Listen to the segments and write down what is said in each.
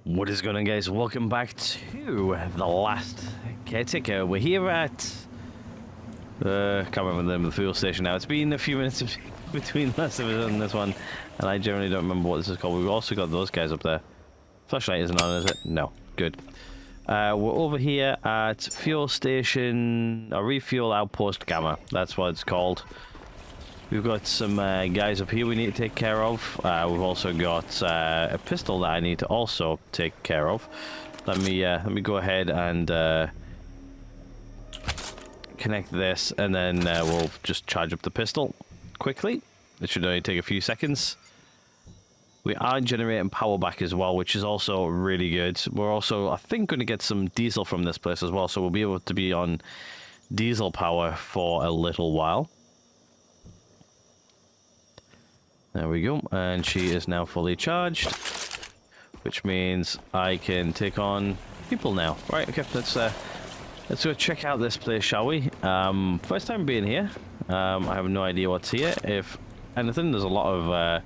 What is going on, guys? Welcome back to the last Caretaker. We're here at can't remember the name of the fuel station now. It's been a few minutes between last episode and this one, and I generally don't remember what this is called. We've also got those guys up there. Flashlight isn't on, is it? No. Good. We're over here at fuel station, or Refuel Outpost Gamma. That's what it's called. We've got some guys up here we need to take care of. We've also got a pistol that I need to also take care of. Let me go ahead and connect this, and then we'll just charge up the pistol quickly. It should only take a few seconds. We are generating power back as well, which is also really good. We're also, I think, going to get some diesel from this place as well, so we'll be able to be on diesel power for a little while. There we go, and she is now fully charged, which means I can take on people now. Right, okay, let's go check out this place, shall we? First time being here. I have no idea what's here. If anything, there's a lot of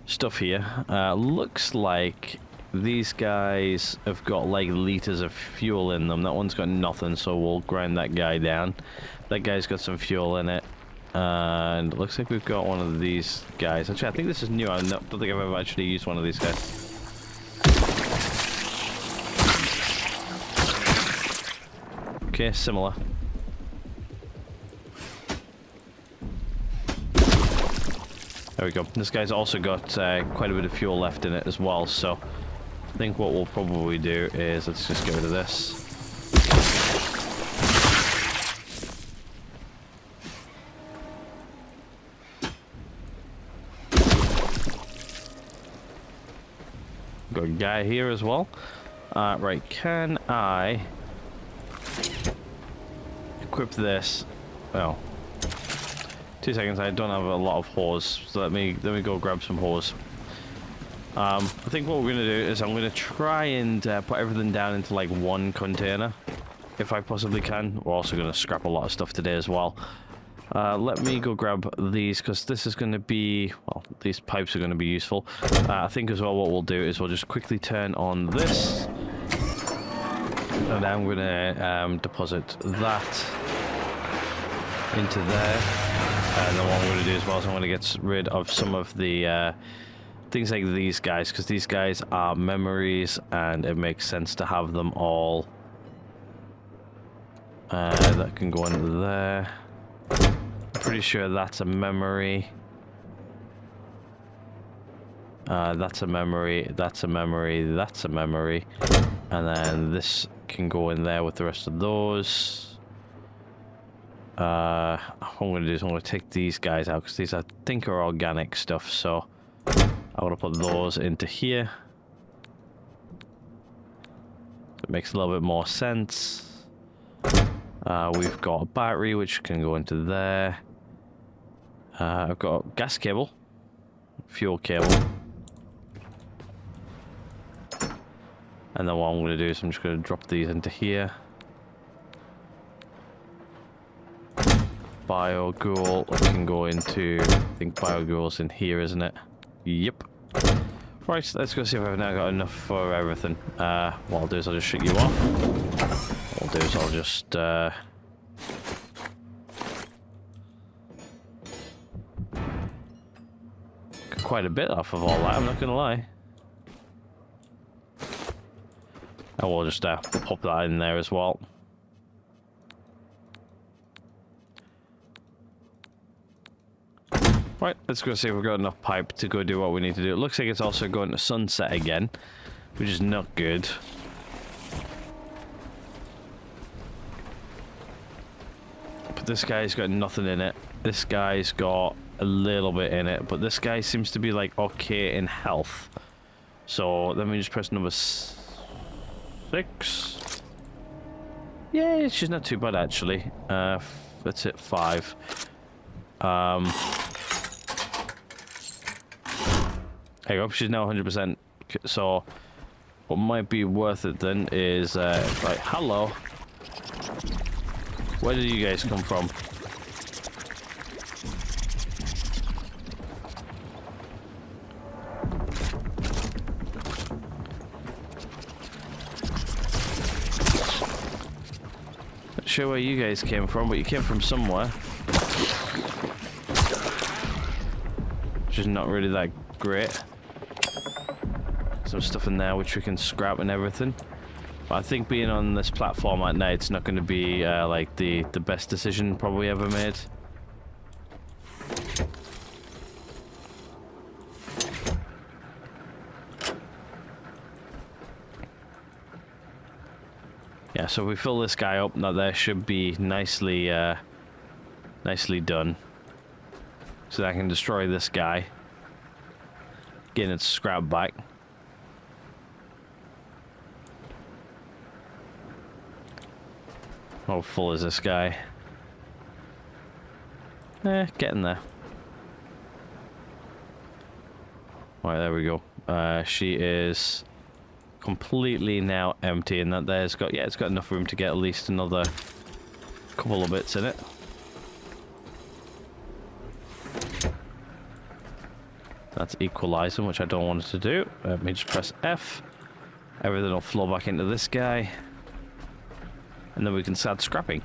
stuff here. Looks like these guys have got like liters of fuel in them. That one's got nothing, so we'll grind that guy down. That guy's got some fuel in it. And it looks like we've got one of these guys. Actually, I think this is new. I don't think I've ever actually used one of these guys. Okay, similar. There we go. This guy's also got quite a bit of fuel left in it as well, so I think what we'll probably do is, let's just get rid of this. Got a guy here as well. Right, can I equip this? Well, 2 seconds. I don't have a lot of hose, so let me go grab some hose. I think what we're gonna do is I'm gonna try and put everything down into like one container, if I possibly can. We're also gonna scrap a lot of stuff today as well. Let me go grab these, because this is going to be, well, these pipes are going to be useful. I think as well what we'll do is we'll just quickly turn on this. And I'm going to deposit that into there. And then what I'm going to do as well is I'm going to get rid of some of the things like these guys, because these guys are memories and it makes sense to have them all. That can go into there. Pretty sure that's a memory. That's a memory, that's a memory, that's a memory. And then this can go in there with the rest of those. What I'm going to do is I'm going to take these guys out, because these I think are organic stuff. So I'm going to put those into here. It makes a little bit more sense. We've got a battery which can go into there. I've got a gas cable, fuel cable, and then what I'm going to do is I'm just going to drop these into here. Bioghoul can go into, I think Bioghoul's in here, isn't it? Yep. Right, let's go see if I've now got enough for everything. What I'll do is I'll just shut you off. What I'll do is I'll just quite a bit off of all that, I'm not gonna lie. And we'll just pop that in there as well. Right, let's go see if we've got enough pipe to go do what we need to do. It looks like it's also going to sunset again, which is not good. But this guy's got nothing in it. This guy's got a little bit in it, but this guy seems to be like okay in health. So let me just press number 6. Yeah, she's not too bad actually. That's it, 5. There you go, she's now 100%. So what might be worth it then is right, hello, where did you guys come from? sure where you guys came from, but you came from somewhere. Which is not really that great. Some stuff in there which we can scrap and everything. But I think being on this platform at night is not going to be like the best decision probably ever made. Yeah, so if we fill this guy up, now there should be nicely nicely done. So that I can destroy this guy. Getting its scrap back. How full is this guy? Getting there. Right, there we go. She is completely now empty, and that there's got, yeah, it's got enough room to get at least another couple of bits in it. That's equalizing, which I don't want it to do. Let me just press F. Everything will flow back into this guy. And then we can start scrapping.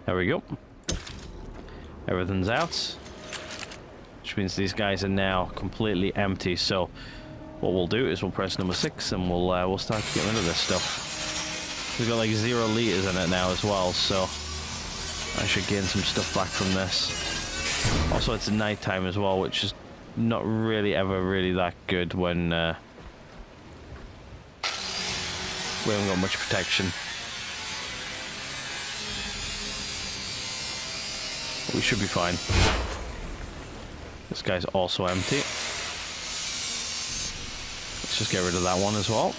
There we go. Everything's out. Which means these guys are now completely empty. So what we'll do is we'll press number 6 and we'll start to get rid of this stuff. We've got like 0 liters in it now as well, so I should gain some stuff back from this. Also, it's night time as well, which is not really ever really that good when we haven't got much protection. We should be fine. This guy's also empty. Let's just get rid of that one as well.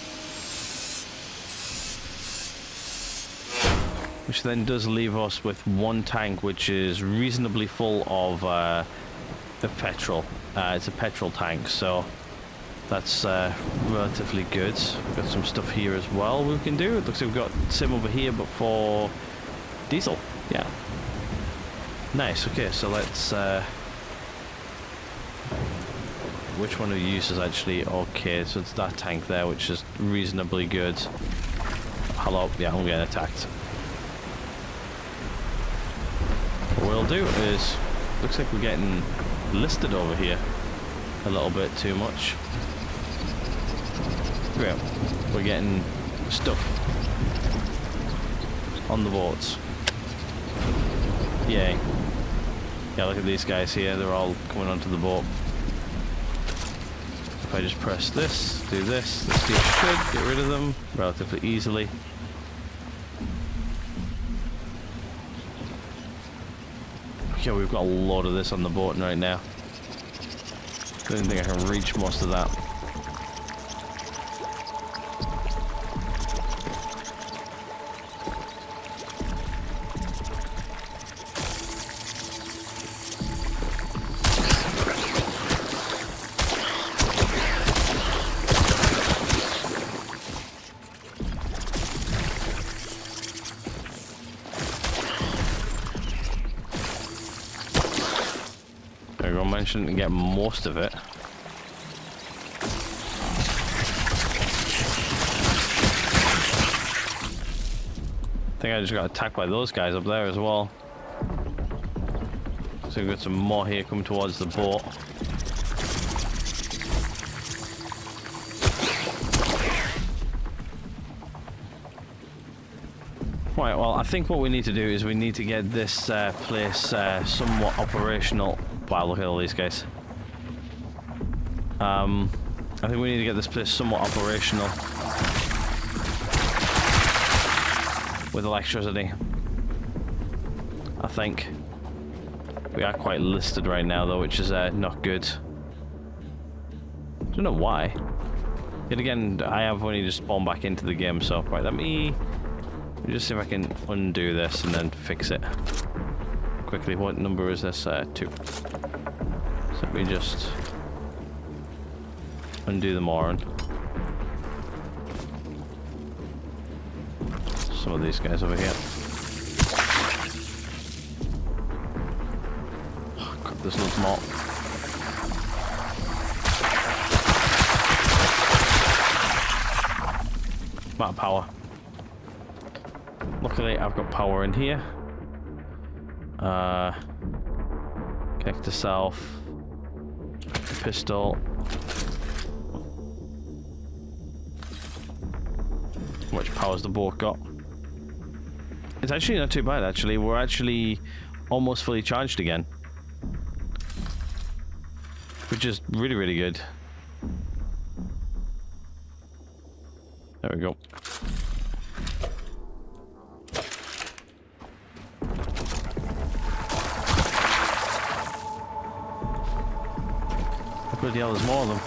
Which then does leave us with one tank which is reasonably full of petrol. It's a petrol tank, so that's relatively good. We've got some stuff here as well we can do. It looks like we've got sim over here, but for diesel. Yeah. Nice, okay, so let's... which one of these is actually okay? So it's that tank there, which is reasonably good. Hello, yeah, I'm getting attacked. What we'll do is, looks like we're getting listed over here a little bit too much. Great, we're getting stuff on the boats. Yay. Yeah, look at these guys here, they're all coming onto the boat. If I just press this, do this should get rid of them relatively easily. Yeah, we've got a lot of this on the boat right now. Don't think I can reach most of that. I shouldn't get most of it. I think I just got attacked by those guys up there as well. So we've got some more here coming towards the boat. Right, well, I think what we need to do is we need to get this place somewhat operational. Wow, look at all these guys. I think we need to get this place somewhat operational with electricity. I think. We are quite listed right now though, which is not good. I don't know why. Yet again, I have only just spawned back into the game, so right, let me just see if I can undo this and then fix it. Quickly, what number is this? 2. So let me just undo the moron. Some of these guys over here. Oh, crap, there's loads more. amount of power. Luckily, I've got power in here. Connect to self. Pistol. How much power's the boat got? It's actually not too bad, actually. We're actually almost fully charged again. Which is really, really good. There we go. Bloody hell, there's more of them.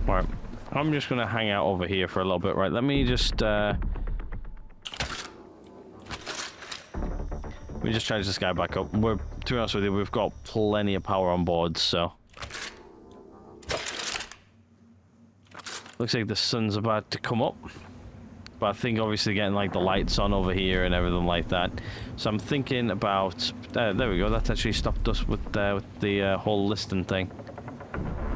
Right, I'm just gonna hang out over here for a little bit. Right, let me just charge this guy back up. To be honest with you, we've got plenty of power on board, so. Looks like the sun's about to come up. But I think obviously getting like the lights on over here and everything like that. So I'm thinking about, there we go, that's actually stopped us with the whole listing thing.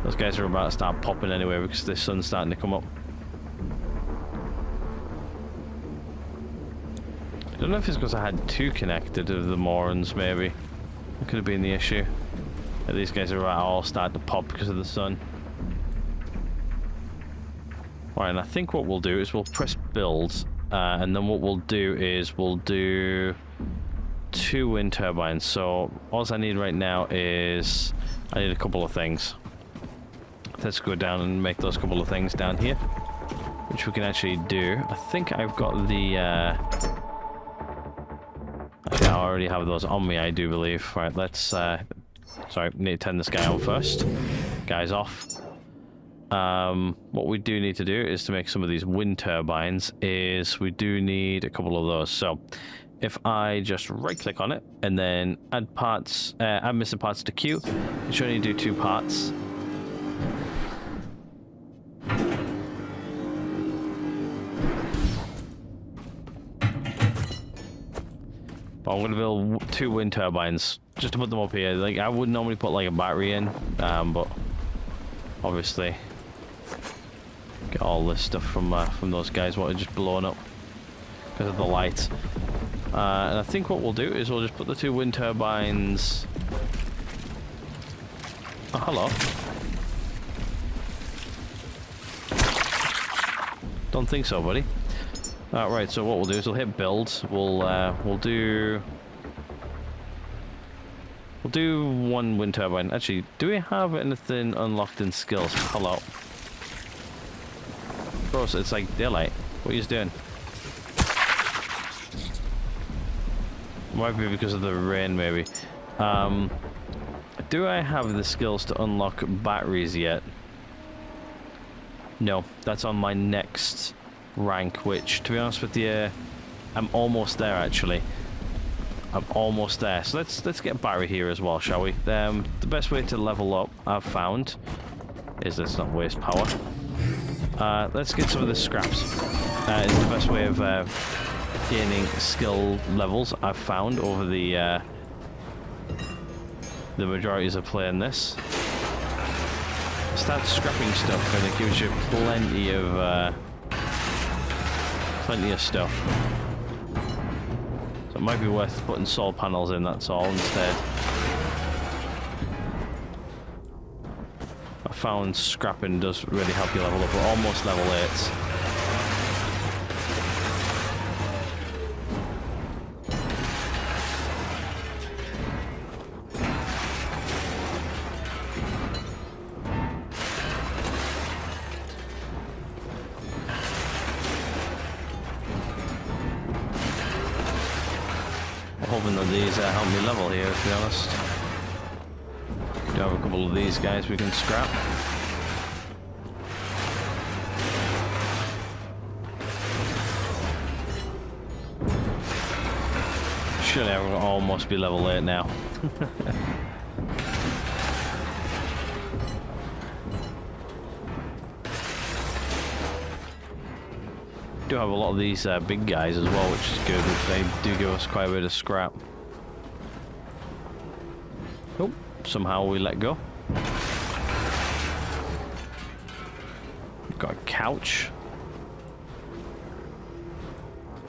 Those guys are about to start popping anyway because the sun's starting to come up. I don't know if it's because I had two connected of the moorings, maybe. That could have been the issue. These guys are all starting to pop because of the sun. Right, and I think what we'll do is we'll press build, and then what we'll do is we'll do 2 wind turbines. So all I need right now is I need a couple of things. Let's go down and make those couple of things down here, which we can actually do. I think I've got the actually, I already have those on me, I do believe. Right, let's sorry, need to turn this guy on first. Guy's off. What we do need to do is to make some of these wind turbines is we do need a couple of those. So if I just right click on it and then add parts, add missing parts to queue, it should only do 2 parts. But I'm going to build 2 wind turbines just to put them up here. Like, I would normally put like a battery in, but obviously get all this stuff from those guys what are just blowing up because of the light. And I think what we'll do is we'll just put the 2 wind turbines. Oh, hello. Don't think so, buddy. Right, so what we'll do is we'll hit build. We'll do 1 wind turbine. Actually, do we have anything unlocked in skills? Hello. Bro, so it's like daylight. What are you doing? Might be because of the rain, maybe. Do I have the skills to unlock batteries yet? No, that's on my next rank, which, to be honest with you, I'm almost there, actually. I'm almost there. So let's get battery here as well, shall we? The best way to level up, I've found, is let's not waste power. Let's get some of the scraps. It's the best way of gaining skill levels I've found over the majorities of playing this. Start scrapping stuff and it gives you plenty of stuff. So it might be worth putting solar panels in, that's all, instead. I found scrapping does really help you level up. We're almost level 8. Hoping that these help me level here, to be honest. We do have a couple of these guys we can scrap. Surely I will almost be level 8 now. do have a lot of these big guys as well, which is good. They do give us quite a bit of scrap. Oh, somehow we let go. Got a couch.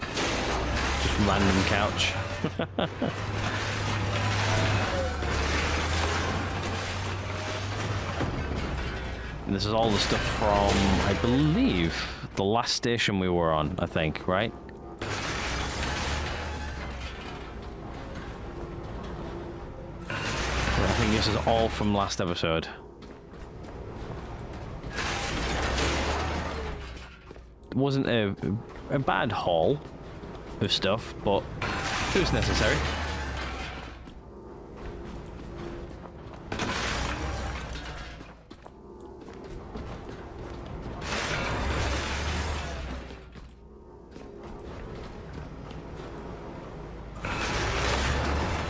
Just random couch. And this is all the stuff from, I believe, the last station we were on, I think, right? I think this is all from last episode. It wasn't a bad haul of stuff, but it was necessary.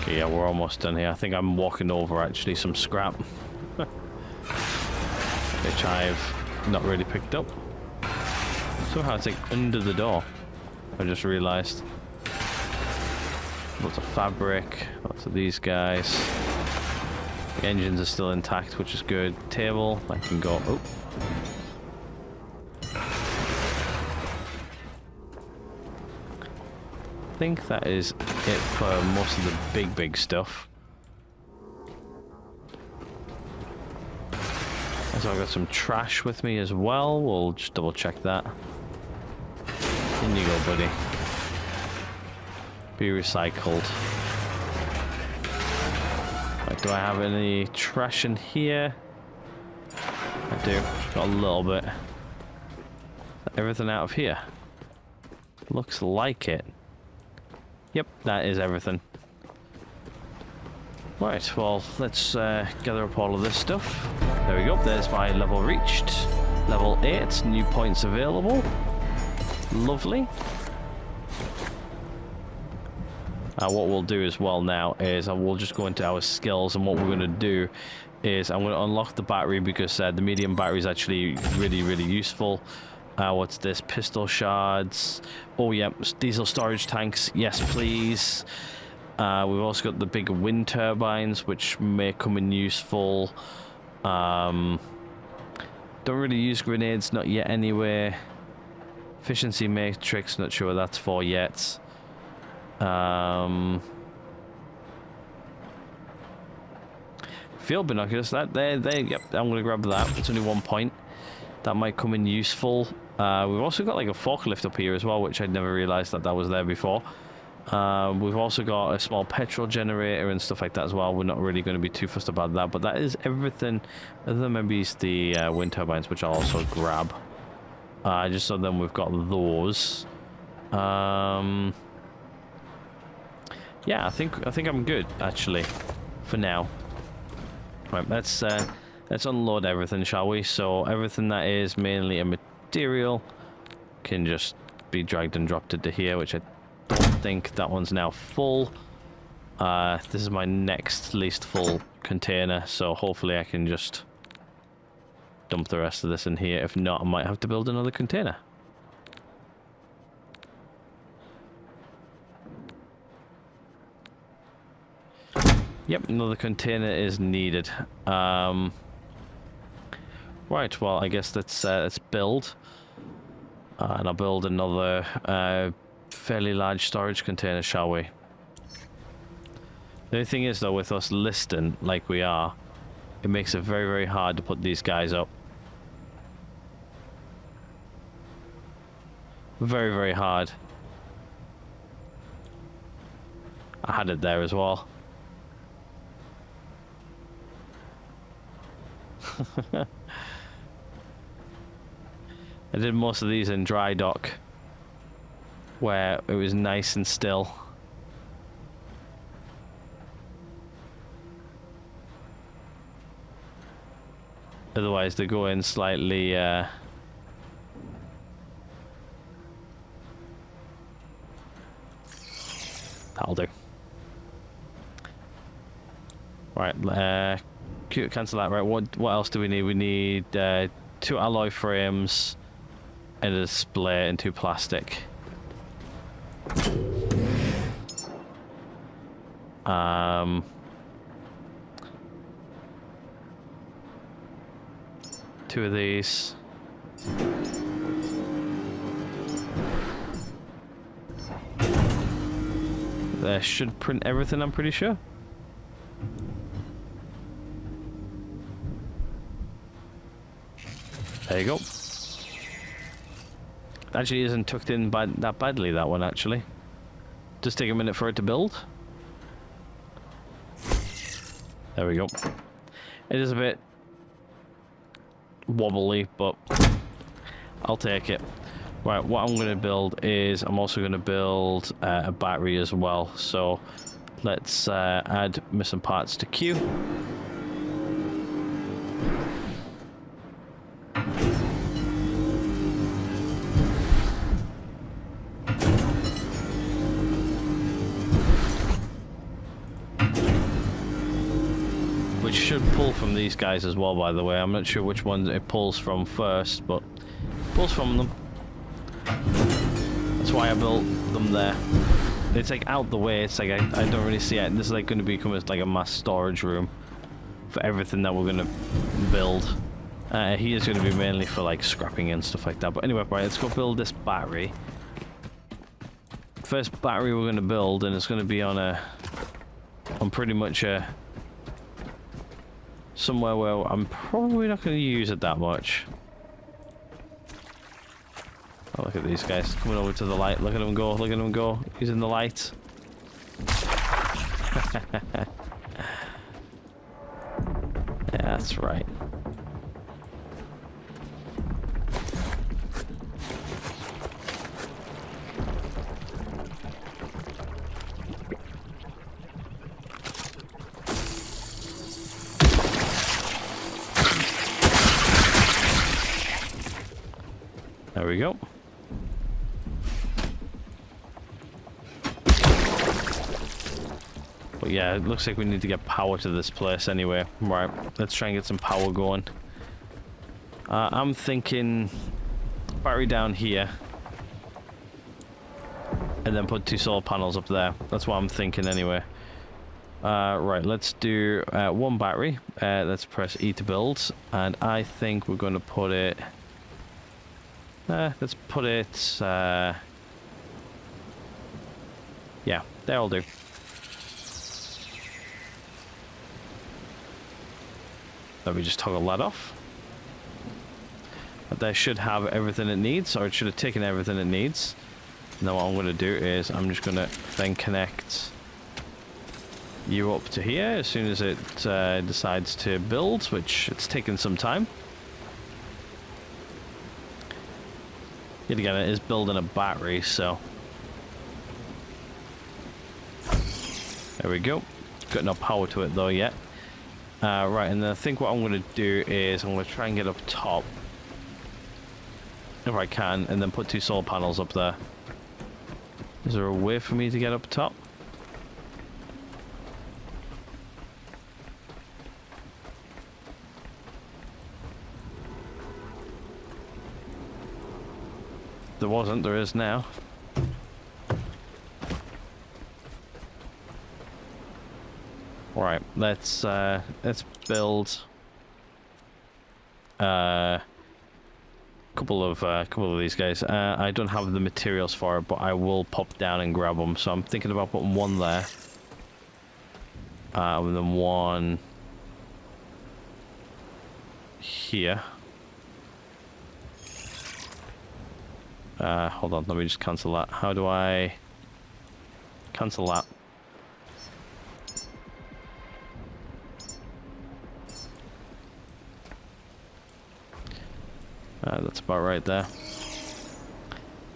Okay, yeah, we're almost done here. I think I'm walking over actually some scrap, which I've not really picked up. Somehow it's like under the door. I just realized. Lots of fabric, lots of these guys. The engines are still intact, which is good. Table, I can go. Oh. I think that is it for most of the big stuff. So I've got some trash with me as well. We'll just double check that. In you go, buddy. Be recycled. Right, do I have any trash in here? I do. Got a little bit. Everything out of here? Looks like it. Yep, that is everything. Right, well, let's gather up all of this stuff. There we go, there's my level reached. Level 8, new points available. Lovely. What we'll do as well now is we'll just go into our skills, and what we're going to do is I'm going to unlock the battery because the medium battery is actually really useful. What's this? Pistol shards. Oh yeah, diesel storage tanks. Yes, please. We've also got the big wind turbines, which may come in useful. Don't really use grenades, not yet anyway. Efficiency matrix, not sure what that's for yet. Field binoculars, that there, yep, I'm gonna grab that. It's only 1 point. That might come in useful. We've also got like a forklift up here as well, which I'd never realized that was there before. We've also got a small petrol generator and stuff like that as well. We're not really going to be too fussed about that, but that is everything other than maybe the wind turbines, which I'll also grab. Just so then we've got those. Yeah, I think I'm good actually for now. Right, let's unload everything, shall we? So everything that is mainly a material can just be dragged and dropped into here, which I don't think that one's now full. This is my next least full container, so hopefully I can just dump the rest of this in here. If not, I might have to build another container. Yep, another container is needed. Right, well, I guess let's build. And I'll build another fairly large storage container, shall we? The only thing is, though, with us listing like we are, it makes it very hard to put these guys up. Very hard. I had it there as well. I did most of these in dry dock, where it was nice and still. Otherwise they go in slightly that'll do. Right, cancel that. Right, what else do we need? We need 2 alloy frames, and a display into plastic. Two of these. That should print everything, I'm pretty sure. There you go. Actually isn't tucked in that badly, that one, actually. Just take a minute for it to build. There we go. It is a bit wobbly, but I'll take it. Right, what I'm going to build is I'm also going to build a battery as well. So let's add missing parts to queue. Which should pull from these guys as well, by the way. I'm not sure which ones it pulls from first, but it pulls from them. That's why I built them there. It's like out the way. It's like I don't really see it. This is like going to become like a mass storage room for everything that we're going to build. He is going to be mainly for like scrapping and stuff like that. But anyway, right, let's go build this battery. First battery we're going to build, and it's going to be on pretty much somewhere where I'm probably not going to use it that much. Oh, look at these guys coming over to the light. Look at them go. Look at them go. Using the light. Yeah, that's right. There we go. But yeah, it looks like we need to get power to this place anyway. Right, let's try and get some power going. I'm thinking battery down here. And then put 2 solar panels up there. That's what I'm thinking anyway. Right, let's do 1 battery. Let's press E to build. And I think we're going to put it... let's put it... yeah, that'll do. Let me just toggle that off. But that should have everything it needs, or it should have taken everything it needs. Now what I'm going to do is I'm just going to then connect you up to here as soon as it decides to build, which it's taken some time. Yet again, it is building a battery, so... there we go. Got no power to it though yet. Right, and then I think what I'm going to do is I'm going to try and get up top. If I can, and then put 2 solar panels up there. Is there a way for me to get up top? There wasn't, there is now. Right, let's build couple of these guys. I don't have the materials for it, but I will pop down and grab them. So I'm thinking about putting 1 there, and then 1 here. Hold on, let me just cancel that. How do I cancel that? That's about right there.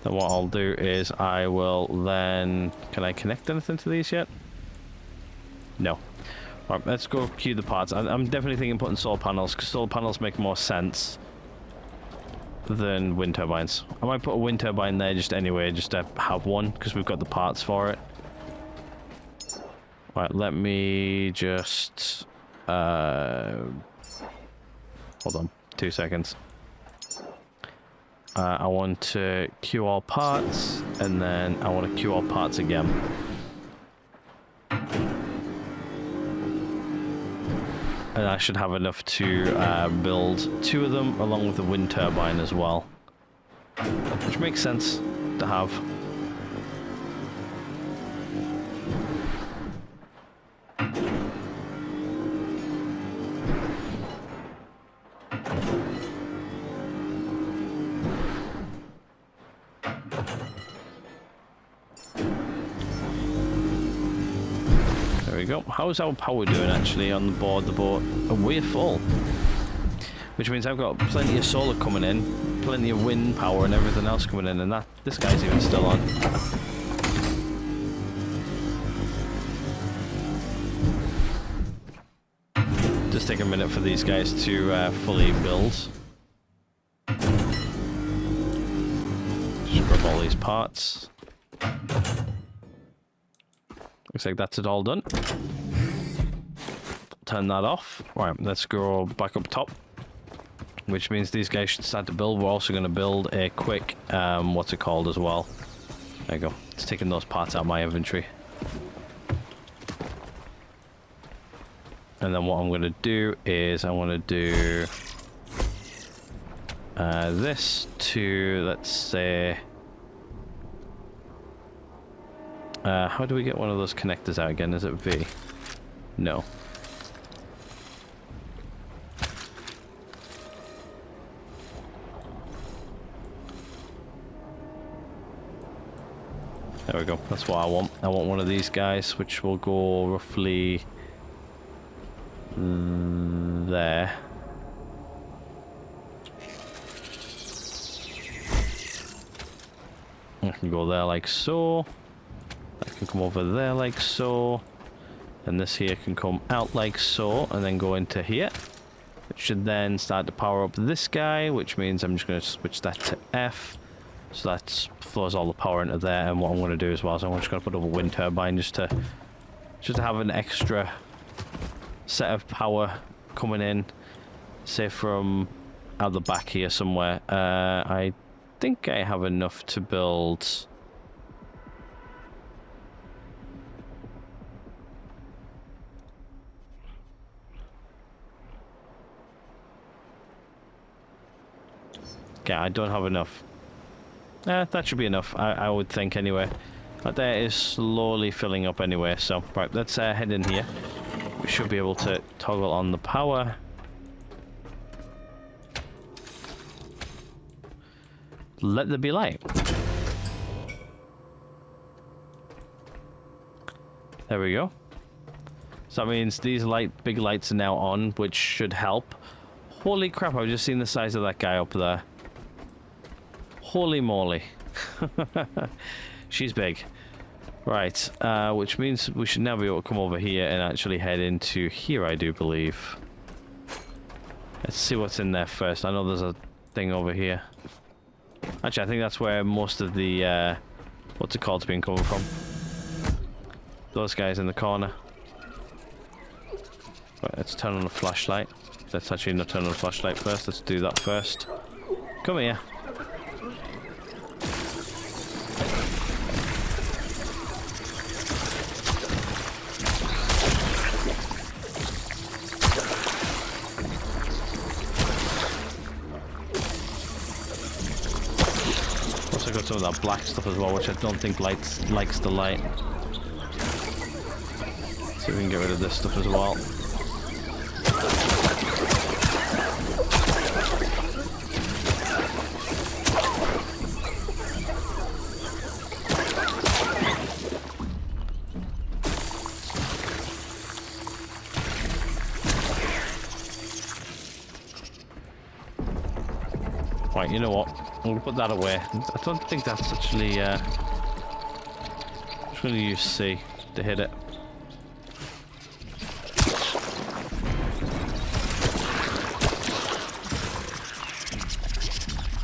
Then what I'll do is I will then... can I connect anything to these yet? No. Alright, let's go queue the parts. I'm definitely thinking putting solar panels, because solar panels make more sense than wind turbines. I might put a wind turbine there just anyway, just to have one, because we've got the parts for it. Right, let me just... hold on, 2 seconds. I want to queue all parts, and then I want to queue all parts again. And I should have enough to build 2 of them, along with the wind turbine as well. Which makes sense to have. There we go. How's our power doing actually on the board? The boat, we're full, which means I've got plenty of solar coming in, plenty of wind power and everything else coming in, and that this guy's even still on. Just take a minute for these guys to fully build. Just grab all these parts. Looks like that's it all done. Turn that off. Right, let's go back up top. Which means these guys should start to build. We're also going to build a quick, what's it called as well. There you go. It's taking those parts out of my inventory. And then what I'm going to do is I want to do this to, let's say... how do we get one of those connectors out again? Is it V? No. There we go. That's what I want. I want one of these guys, which will go roughly there. I can go there like so. I can come over there like so. And this here can come out like so, and then go into here. It should then start to power up this guy, which means I'm just going to switch that to F. So that flows all the power into there, and what I'm going to do as well is I'm just going to put up a wind turbine just to have an extra set of power coming in, say from out the back here somewhere. I think I have enough to build... Yeah, I don't have enough. That should be enough, I would think anyway. But there is slowly filling up anyway, so... Right, let's head in here. We should be able to toggle on the power. Let there be light. There we go. So that means these big lights are now on, which should help. Holy crap, I've just seen the size of that guy up there. Holy moly. She's big. Right, which means we should now be able to come over here and actually head into here, I do believe. Let's see what's in there first. I know there's a thing over here. Actually, I think that's where most of the, what's it called, been coming from. Those guys in the corner. Right, let's turn on the flashlight. Let's actually not turn on the flashlight first. Let's do that first. Come here. Also got some of that black stuff as well, which I don't think likes the light. See if we can get rid of this stuff as well. Right, you know what? I'm going to put that away. I don't think that's actually... I'm just going to use C to hit it.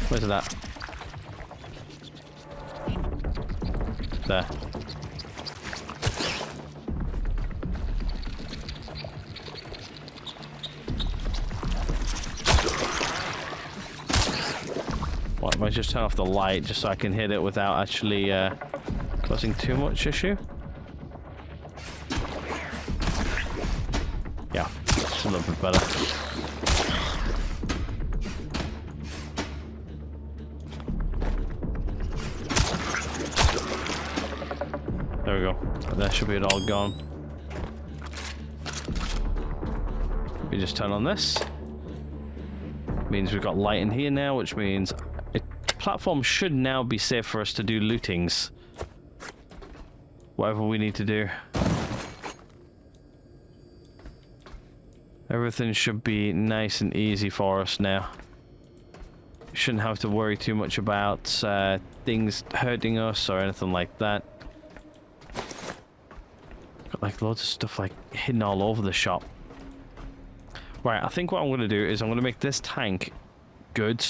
Where's that? There. Well, I might just turn off the light just so I can hit it without actually causing too much issue. Yeah, it's a little bit better. There we go. That should be it all gone. We just turn on this. Means we've got light in here now, which means a platform should now be safe for us to do lootings. Whatever we need to do. Everything should be nice and easy for us now. We shouldn't have to worry too much about things hurting us or anything like that. Got like loads of stuff like hidden all over the shop. Right, I think what I'm going to do is I'm going to make this tank good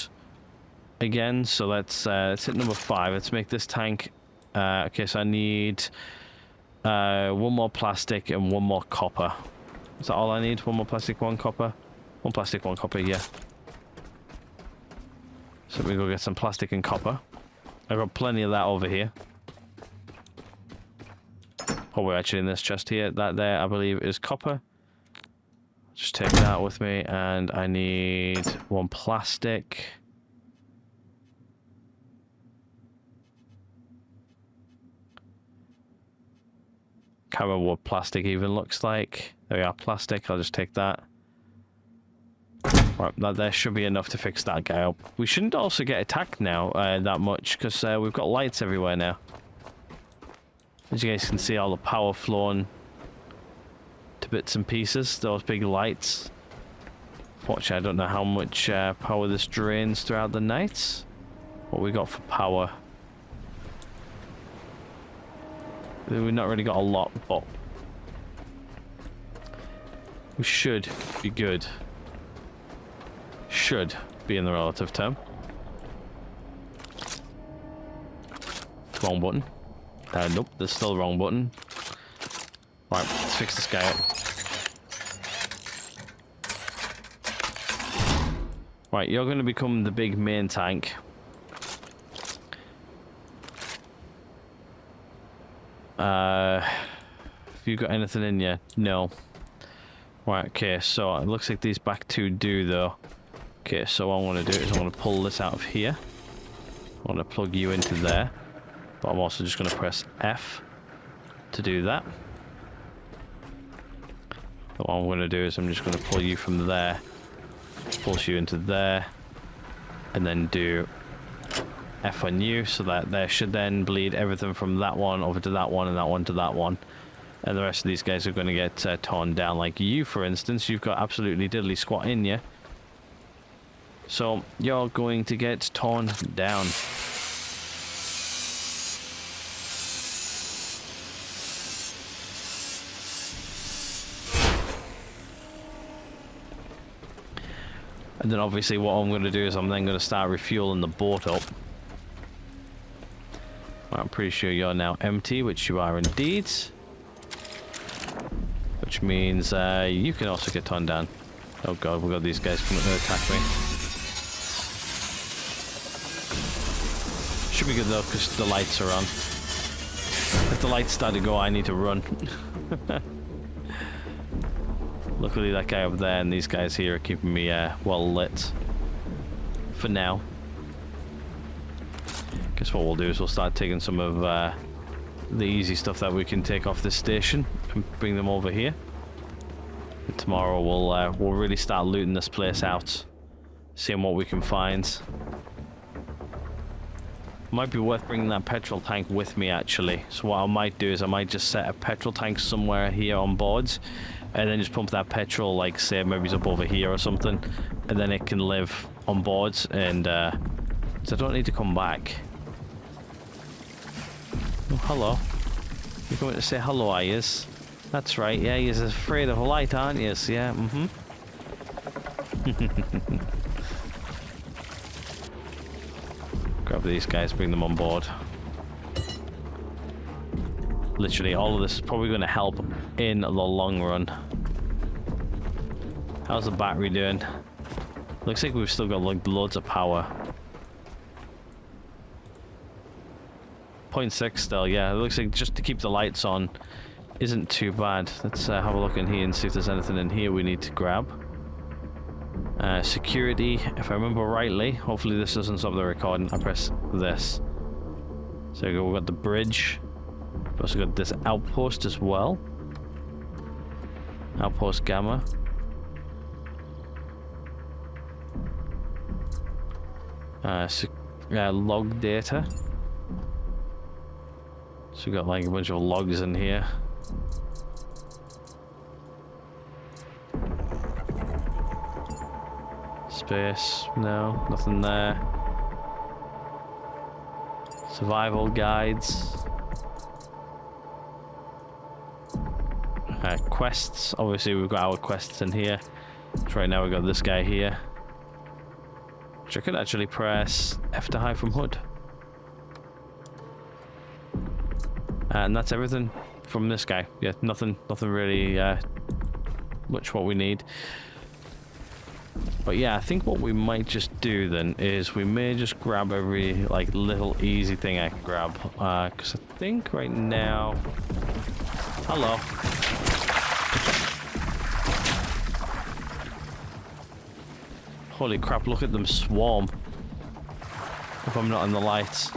again. So let's hit number 5. Let's make this tank. Okay, so I need 1 more plastic and 1 more copper. Is that all I need? 1 more plastic, 1 copper? 1 plastic, 1 copper, yeah. So we go get some plastic and copper. I've got plenty of that over here. Probably actually in this chest here. That there, I believe, is copper. Just take that with me, and I need 1 plastic. Can't remember what plastic even looks like. There we are, plastic. I'll just take that. Right, that there should be enough to fix that guy up. We shouldn't also get attacked now that much, because we've got lights everywhere now. As you guys can see, all the power flowing to bits and pieces, those big lights. Fortunately, I don't know how much power this drains throughout the night. What we got for power? We've not really got a lot, but we should be good. Should be in the relative term. Wrong button. Nope, there's still the wrong button. Right, let's fix this guy up. Right, you're going to become the big main tank. Have you got anything in you? No. Right, okay, so it looks like these back 2 do, though. Okay, so what I'm going to do is I'm going to pull this out of here. I'm going to plug you into there. But I'm also just going to press F to do that. What I'm going to do is I'm just going to pull you from there, pulse you into there, and then do F on you, so that there should then bleed everything from that one over to that one, and that one to that one. And the rest of these guys are going to get torn down. Like you, for instance, you've got absolutely diddly squat in you. So you're going to get torn down. And then obviously what I'm going to do is I'm then going to start refueling the boat up. Well, I'm pretty sure you're now empty, which you are indeed. Which means you can also get torn down. Oh god, we've got these guys coming to attack me. Should be good though, because the lights are on. If the lights start to go, I need to run. Luckily that guy over there and these guys here are keeping me well lit. For now. Guess what we'll do is we'll start taking some of the easy stuff that we can take off this station and bring them over here. And tomorrow we'll really start looting this place out. Seeing what we can find. Might be worth bringing that petrol tank with me actually. So what I might do is I might just set a petrol tank somewhere here on board. And then just pump that petrol, like say maybe it's up over here or something, and then it can live on board, and so I don't need to come back. Oh, hello. You're going to say hello, are you? That's right, yeah, you're afraid of light, aren't you? Yeah, mm-hmm. Grab these guys, bring them on board. Literally, all of this is probably going to help in the long run. How's the battery doing? Looks like we've still got like loads of power. 0.6 still, yeah. It looks like just to keep the lights on isn't too bad. Let's have a look in here and see if there's anything in here we need to grab. Security, if I remember rightly, hopefully this doesn't stop the recording. I press this. So we've got the bridge. We've also got this outpost as well. Outpost Gamma. Log data. So we've got like a bunch of logs in here. Space, no, nothing there. Survival guides. Quests, obviously we've got our quests in here. So right now we've got this guy here. Which I could actually press F to hide from HUD. And that's everything from this guy. Yeah, nothing really much what we need. But yeah, I think what we might just do then is we may just grab every like little easy thing I can grab. Because I think right now... Hello. Holy crap, look at them swarm. If I'm not in the lights.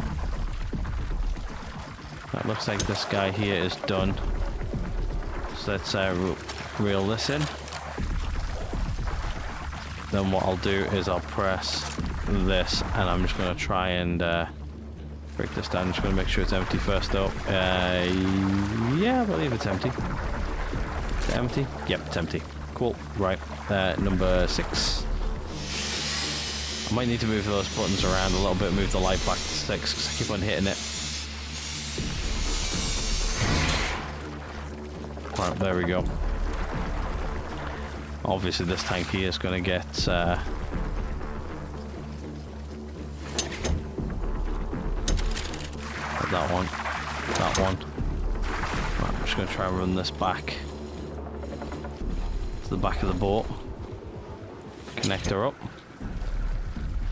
That looks like this guy here is done. So let's reel this in. Then what I'll do is I'll press this and I'm just going to try and break this down. I'm just going to make sure it's empty first though. Yeah, I believe it's empty. Is it empty? Yep, it's empty. Cool. Right. Number 6. I might need to move those buttons around a little bit, move the light back to 6 because I keep on hitting it. Right, there we go. Obviously this tank here is going to get that one, that one. Right, I'm just going to try and run this back to the back of the boat. Connect her up.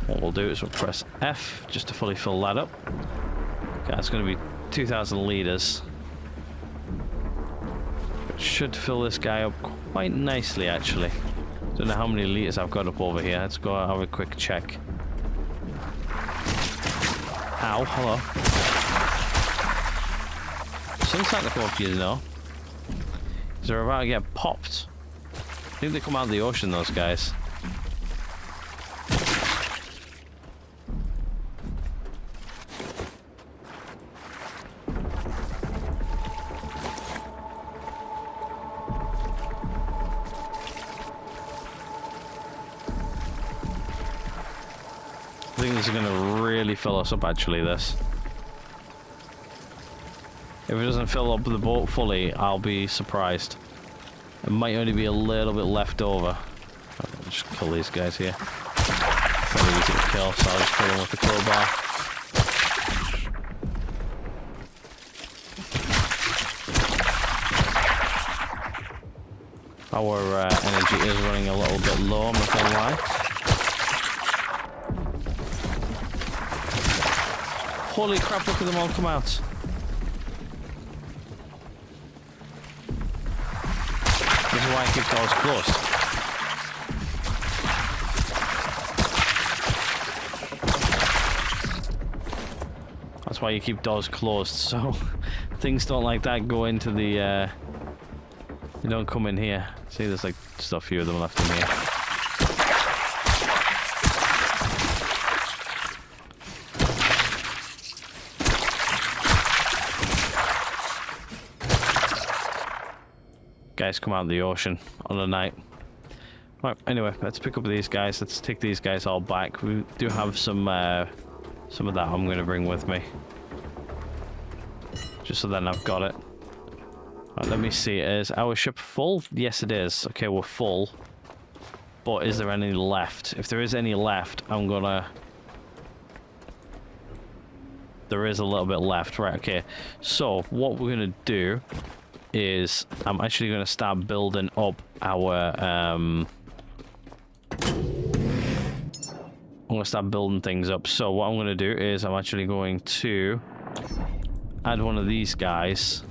What we'll do is we'll press F just to fully fill that up. Okay, that's going to be 2,000 litres. It should fill this guy up quite nicely, actually. Don't know how many litres I've got up over here. Let's go have a quick check. Ow, hello. Something's starting to come up, you know. They're about to get popped. I think they come out of the ocean, those guys. I think this is going to really fill us up, actually, this. If it doesn't fill up the boat fully, I'll be surprised. It might only be a little bit left over. I'll just kill these guys here. Very easy to kill, so I'll just kill them with the crowbar. Our energy is running a little bit low, I'm not going to lie. Holy crap, look at them all come out. This is why I keep doors closed. That's why you keep doors closed, so things don't like that go into the, they don't come in here. See, there's like just a few of them left in here. Guys come out of the ocean on the night. Right, anyway, let's pick up these guys. Let's take these guys all back. We do have some of that I'm going to bring with me. Just so then I've got it. Right, let me see. Is our ship full? Yes, it is. Okay, we're full. But is there any left? If there is any left, I'm gonna... There is a little bit left. Right, okay. So, what we're gonna do is I'm actually going to start building up our I'm going to start building things up. So what I'm going to do is I'm actually going to add one of these guys.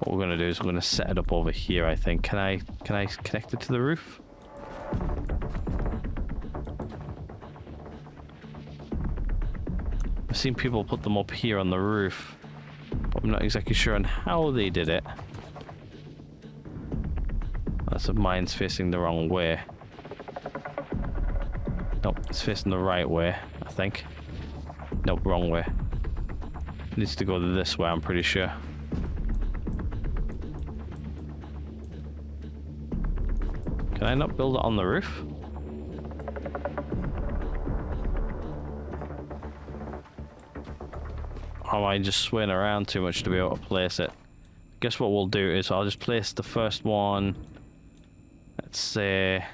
What we're gonna do is we're gonna set it up over here, I think. Can I connect it to the roof? I've seen people put them up here on the roof, but I'm not exactly sure on how they did it. That's if mine's facing the wrong way. Nope, it's facing the right way, I think. Nope, wrong way. It needs to go this way, I'm pretty sure. Can I not build it on the roof? Or am I just swaying around too much to be able to place it? Guess what we'll do is I'll just place the first one, let's say,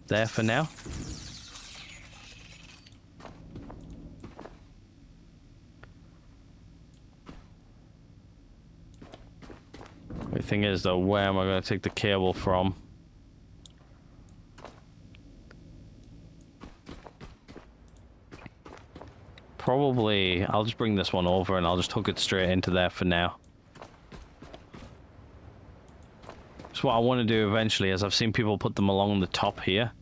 there for now. The thing is though, where am I going to take the cable from? Probably, I'll just bring this one over and I'll just hook it straight into there for now. So what I want to do eventually is I've seen people put them along the top here.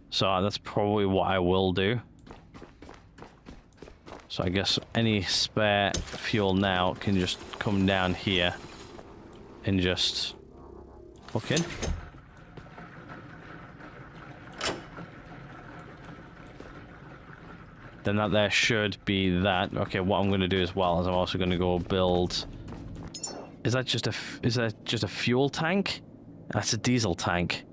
So that's probably what I will do. So I guess any spare fuel now can just come down here and just hook in. Then that there should be that. Okay, what I'm going to do as well is I'm also going to go build. Is that just a fuel tank? That's a diesel tank.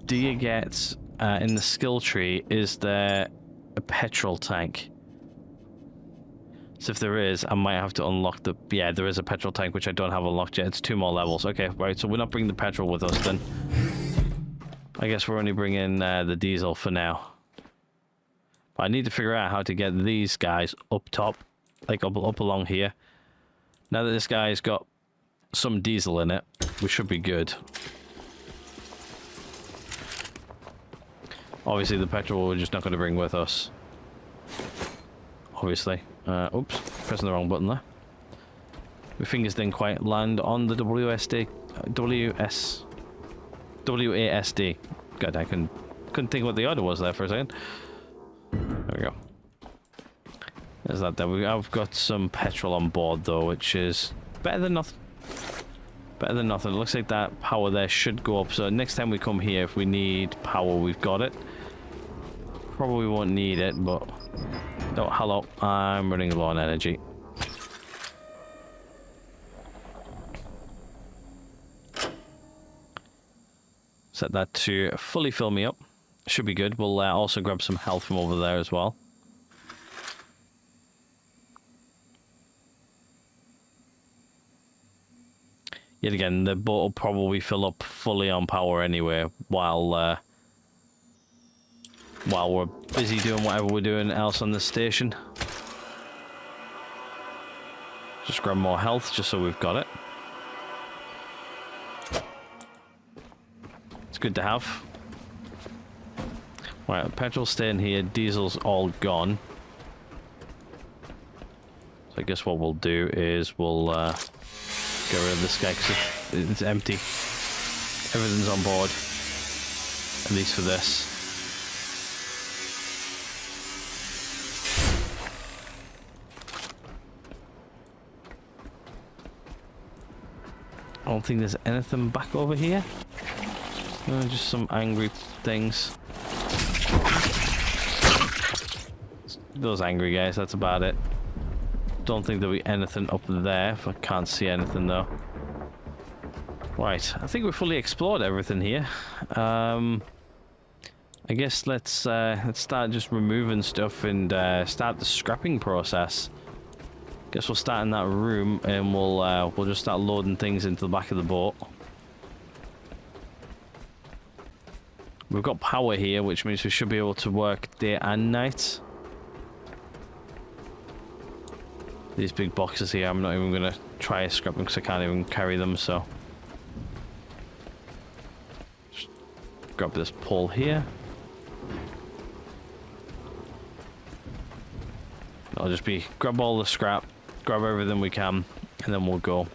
Do you get in the skill tree? Is there a petrol tank? So if there is, I might have to unlock the... Yeah, there is a petrol tank, which I don't have unlocked yet. It's 2 more levels. Okay, right, so we're not bringing the petrol with us then. I guess we're only bringing the diesel for now. But I need to figure out how to get these guys up top, like up along here. Now that this guy's got some diesel in it, we should be good. Obviously, the petrol we're just not going to bring with us. Obviously. Oops, pressing the wrong button there. My fingers didn't quite land on the WASD. God, I couldn't think what the order was there for a second. There we go. There's that there. I've got some petrol on board though, which is better than nothing. Better than nothing. It looks like that power there should go up. So next time we come here, if we need power, we've got it. Probably won't need it, but... Oh, hello. I'm running low on energy. Set that to fully fill me up. Should be good. We'll also grab some health from over there as well. Yet again, the boat will probably fill up fully on power anyway, while we're busy doing whatever we're doing else on the station. Just grab more health, just so we've got it. It's good to have. Right, petrol's staying here, diesel's all gone. So I guess what we'll do is we'll get rid of this guy because it's empty. Everything's on board, at least for this. I don't think there's anything back over here. Just some angry things. Those angry guys, that's about it. Don't think there'll be anything up there. If I can't see anything though. Right, I think we've fully explored everything here. I guess let's start just removing stuff and start the scrapping process. Guess we'll start in that room and we'll just start loading things into the back of the boat. We've got power here, which means we should be able to work day and night. These big boxes here, I'm not even going to try to scrap them because I can't even carry them, so... Just grab this pole here. I'll just be grab all the scrap, grab everything we can, and then we'll go.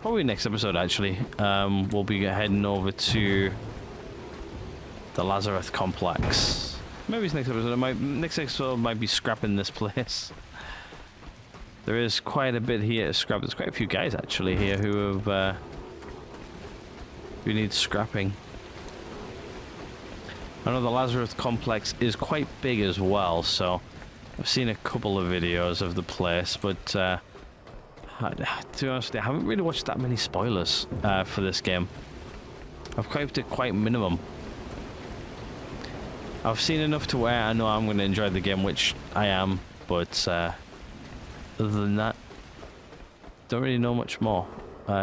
Probably next episode actually, we'll be heading over to the Lazarus complex. Maybe it's next episode. Next episode might be scrapping this place. There is quite a bit here to scrap. There's quite a few guys actually here who have who need scrapping. I know the Lazarus complex is quite big as well, so I've seen a couple of videos of the place, but to be honest, I haven't really watched that many spoilers for this game. I've kept it quite minimum. I've seen enough to where I know I'm going to enjoy the game, which I am, but other than that, don't really know much more.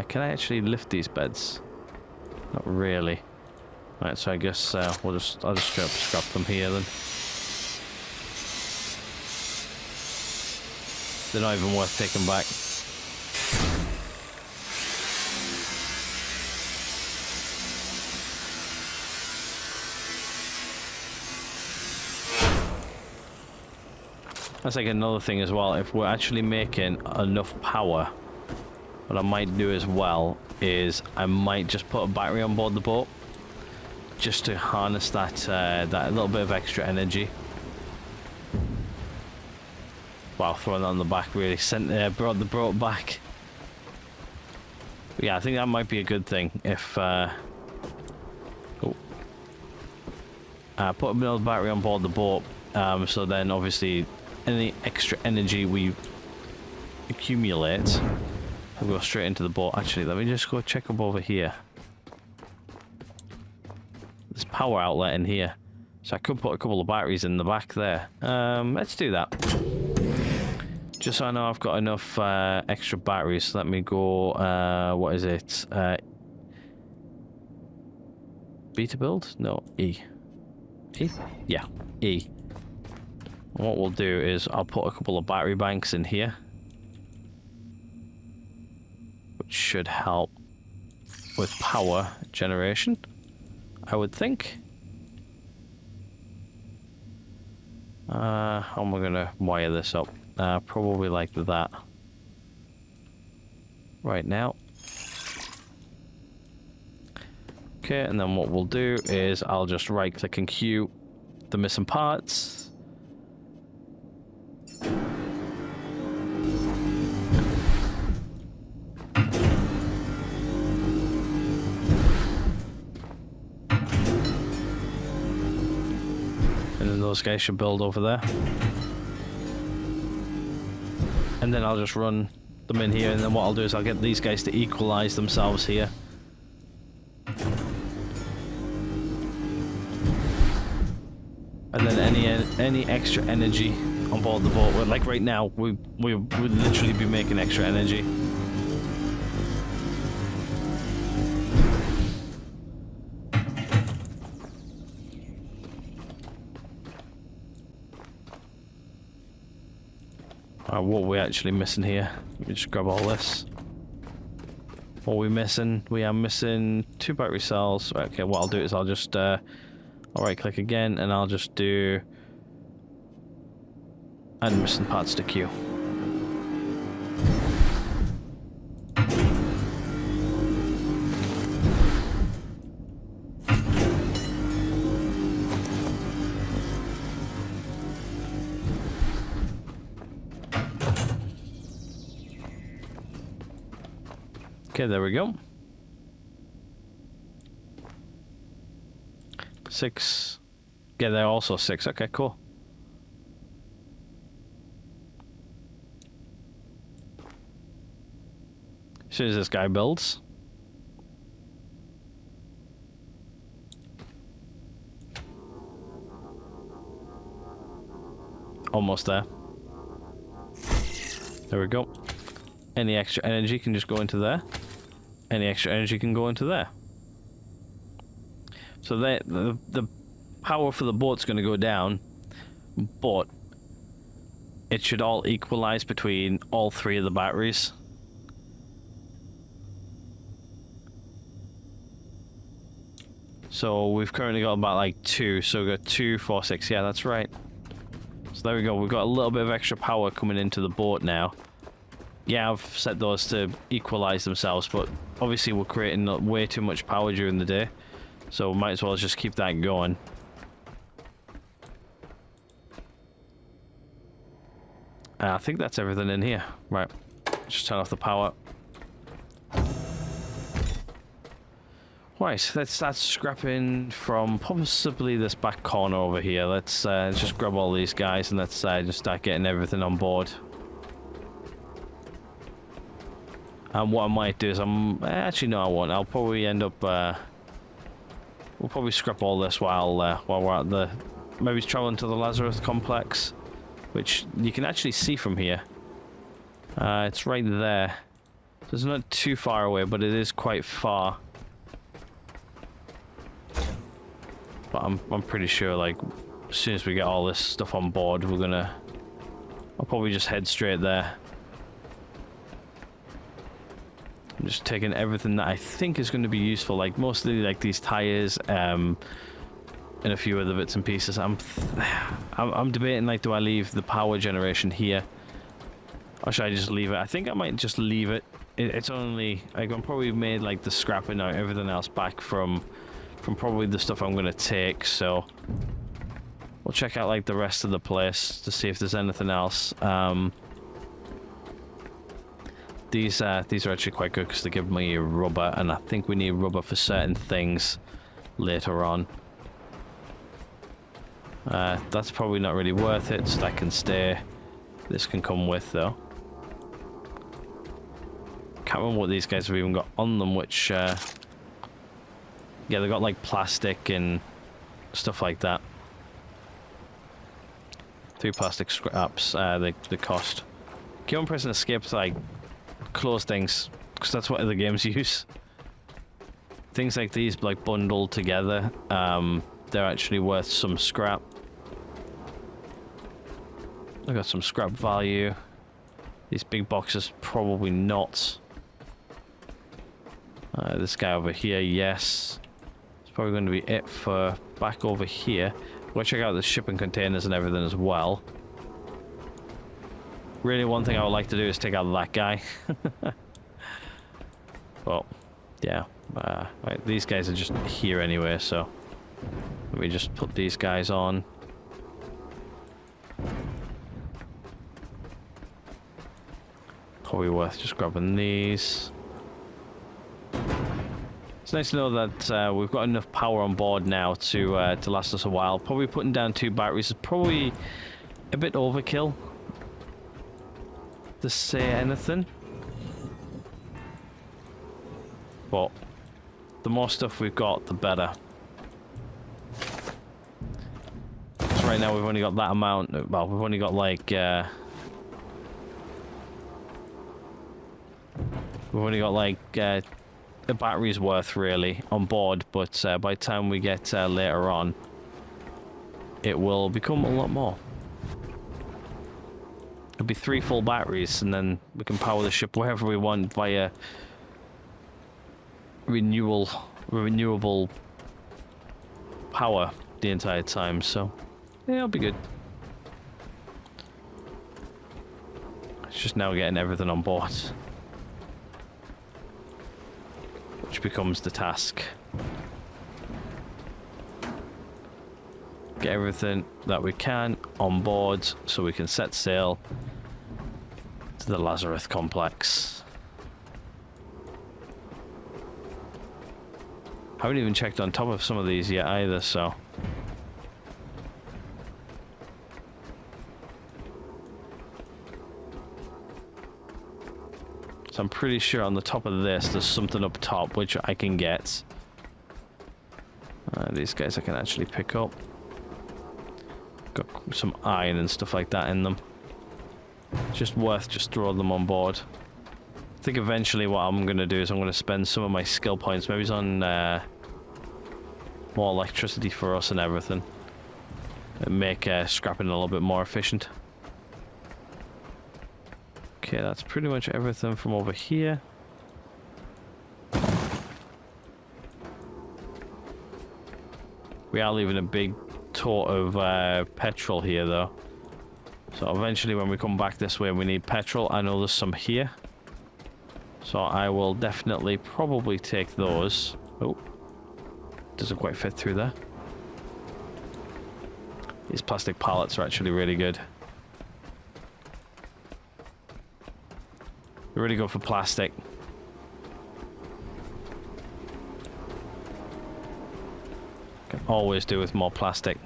Can I actually lift these beds? Not really. Right, so I guess I'll just scrap them here then. They're not even worth taking back. That's like another thing as well. If we're actually making enough power, what I might do as well is I might just put a battery on board the boat, just to harness that that little bit of extra energy. Wow, throwing that on the back really brought the boat back. But yeah, I think that might be a good thing if put another battery on board the boat, so then obviously any extra energy we accumulate will go straight into the boat. Actually, let me just go check up over here. There's power outlet in here, so I could put a couple of batteries in the back there. Let's do that. Just so I know I've got enough extra batteries. Let me go. What is it? B to build? No, E. E? Yeah, E. And what we'll do is I'll put a couple of battery banks in here, which should help with power generation, I would think. How am I gonna wire this up? Probably like that. Right now. Okay, and then what we'll do is I'll just right click and queue the missing parts. Those guys should build over there, and then I'll just run them in here, and then what I'll do is I'll get these guys to equalize themselves here. And then any extra energy on board the boat, like right now we would literally be making extra energy. What are we actually missing here? Let me just grab all this. What are we missing? We are missing 2 battery cells. Right, okay, what I'll do is I'll just I'll right click again, and I'll just do add missing parts to queue. Okay, there we go. 6. Yeah, they're also 6. Okay, cool. As soon as this guy builds. Almost there. There we go. Any extra energy can just go into there. Any extra energy can go into there. So the power for the boat's going to go down, but it should all equalize between all 3 of the batteries. So we've currently got about like 2, so we've got 2, 4, 6. Yeah, that's right. So there we go. We've got a little bit of extra power coming into the boat now. Yeah, I've set those to equalize themselves, but obviously we're creating way too much power during the day. So we might as well just keep that going. I think that's everything in here. Right. Just turn off the power. Right, let's start scrapping from possibly this back corner over here. Let's just grab all these guys and let's just start getting everything on board. And what I might do is actually no, I won't. I'll probably end up we'll probably scrap all this while we're at the maybe traveling to the Lazarus complex, which you can actually see from here. It's right there. So it's not too far away, but it is quite far. But I'm pretty sure, like, as soon as we get all this stuff on board, I'll probably just head straight there. I'm just taking everything that I think is going to be useful, like mostly like these tires, and a few other bits and pieces. I'm debating, like, do I leave the power generation here, or should I just leave it? I think I might just leave it. It's only like I'm probably made like the scrapping out everything else back from probably the stuff I'm going to take, so we'll check out like the rest of the place to see if there's anything else. These are actually quite good because they give me rubber, and I think we need rubber for certain things later on. That's probably not really worth it, so that can stay. This can come with, though. Can't remember what these guys have even got on them, which yeah, they got like plastic and stuff like that. 3 plastic scraps, the cost. Keep on pressing escape to like close things, because that's what other games use. Things like these, like bundled together, they're actually worth some scrap. I got some scrap value. These big boxes, probably not. This guy over here, yes. It's probably going to be it for back over here. We'll check out the shipping containers and everything as well. Really, one thing I would like to do is take out that guy. Well, yeah. Right, these guys are just here anyway, so let me just put these guys on. Probably worth just grabbing these. It's nice to know that we've got enough power on board now to last us a while. Probably putting down 2 batteries is probably a bit overkill, to say anything. But the more stuff we've got, the better. So right now we've only got that amount. Well, we've only got like a battery's worth really on board, but by the time we get later on, it will become a lot more. It'll be 3 full batteries, and then we can power the ship wherever we want via renewable power the entire time. So yeah, it'll be good. It's just now getting everything on board, which becomes the task. Get everything that we can on board so we can set sail to the Lazarus complex. I haven't even checked on top of some of these yet either, so I'm pretty sure on the top of this there's something up top which I can get. These guys I can actually pick up. Got some iron and stuff like that in them. Just worth just throwing them on board. I think eventually what I'm going to do is I'm going to spend some of my skill points, maybe it's on more electricity for us and everything, and make scrapping a little bit more efficient. Okay, that's pretty much everything from over here. We are leaving a big tot of petrol here though. So eventually when we come back this way we need petrol. I know there's some here. So I will definitely probably take those. Oh. Doesn't quite fit through there. These plastic pallets are actually really good. They're really good for plastic. Can always do with more plastic.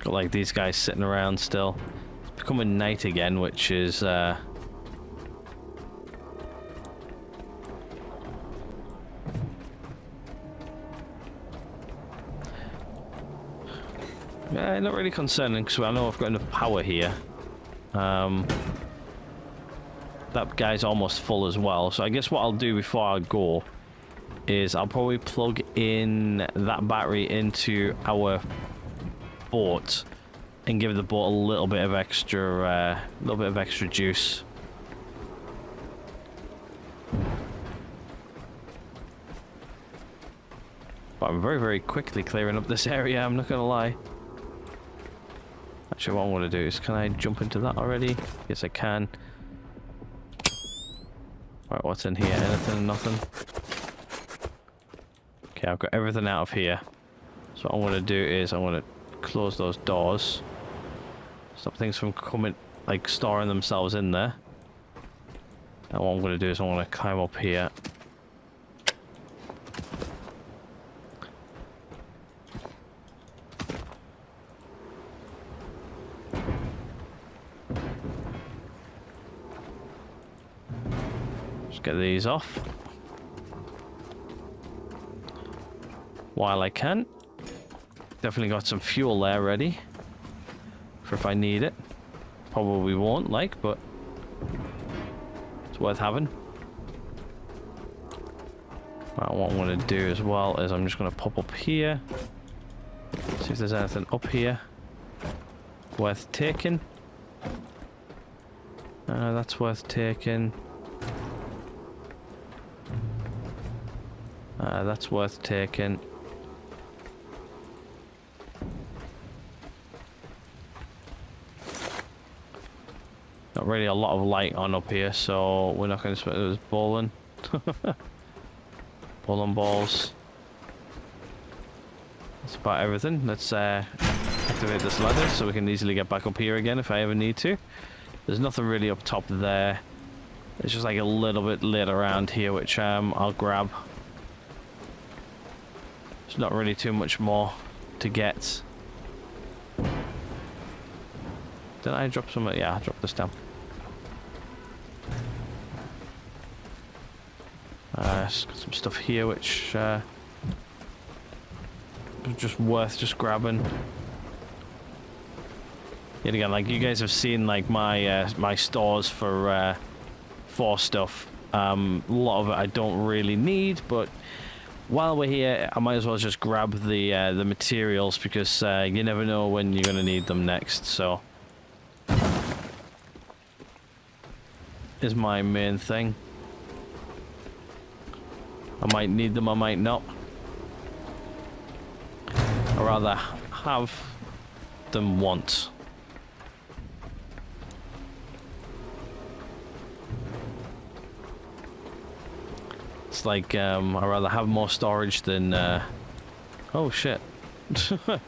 Got like these guys sitting around still. It's becoming night again, which is yeah, not really concerning because I know I've got enough power here. That guy's almost full as well, so I guess what I'll do before I go is I'll probably plug in that battery into our boat and give the boat a little bit of extra juice. But I'm very, very quickly clearing up this area, I'm not gonna lie. Actually, what I want to do is, can I jump into that already? Yes, I can. Right, what's in here? Anything? Nothing? Okay, I've got everything out of here. So what I want to do is I want to close those doors. Stop things from coming, like storing themselves in there. And what I'm going to do is I want to climb up here. Just get these off while I can. Definitely got some fuel there ready for if I need it. Probably won't, like, but it's worth having. Right, what I'm going to do as well is I'm just going to pop up here, see if there's anything up here worth taking. That's worth taking. That's worth taking. Not really a lot of light on up here, so we're not going to spend it as bowling. Bowling balls. That's about everything. Let's activate this ladder so we can easily get back up here again if I ever need to. There's nothing really up top there. It's just like a little bit lit around here, which I'll grab. There's not really too much more to get. Did I drop some? Yeah, I dropped this down. Got some stuff here which is just worth just grabbing. Yet again, like you guys have seen, like my my stores for stuff. A lot of it I don't really need, but while we're here, I might as well just grab the materials because you never know when you're gonna need them next. So, is my main thing. I might need them, I might not. I'd rather have than want. It's like I'd rather have more storage than oh shit. That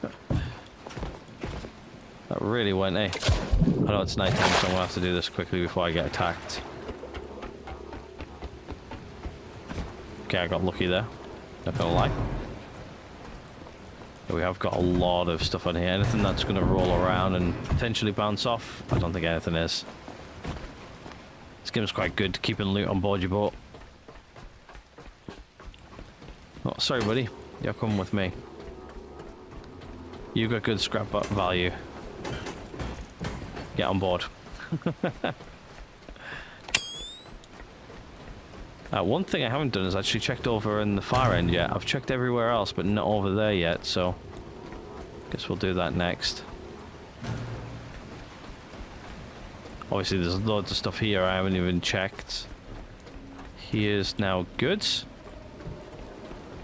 really went, eh? I know it's nighttime, so I'm gonna have to do this quickly before I get attacked. Okay, I got lucky there. Not gonna lie. We have got a lot of stuff on here. Anything that's gonna roll around and potentially bounce off? I don't think anything is. This game's quite good, keeping loot on board your boat. Oh, sorry, buddy. You're coming with me. You got good scrap value. Get on board. One thing I haven't done is actually checked over in the far end yet. I've checked everywhere else, but not over there yet, so guess we'll do that next. Obviously, there's loads of stuff here I haven't even checked. Here's now good.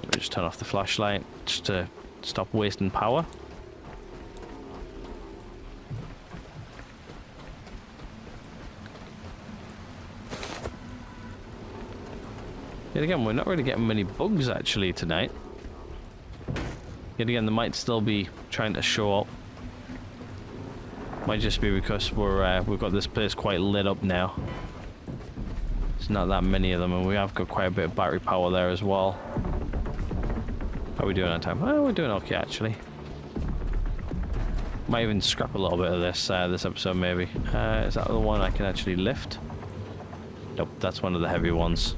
Let me just turn off the flashlight just to stop wasting power. Yet again, we're not really getting many bugs actually tonight. Yet again, they might still be trying to show up. Might just be because we've got this place quite lit up now. There's not that many of them, and we have got quite a bit of battery power there as well. How are we doing on time? Oh, we're doing okay actually. Might even scrap a little bit of this this episode maybe. Is that the one I can actually lift? Nope, that's one of the heavy ones.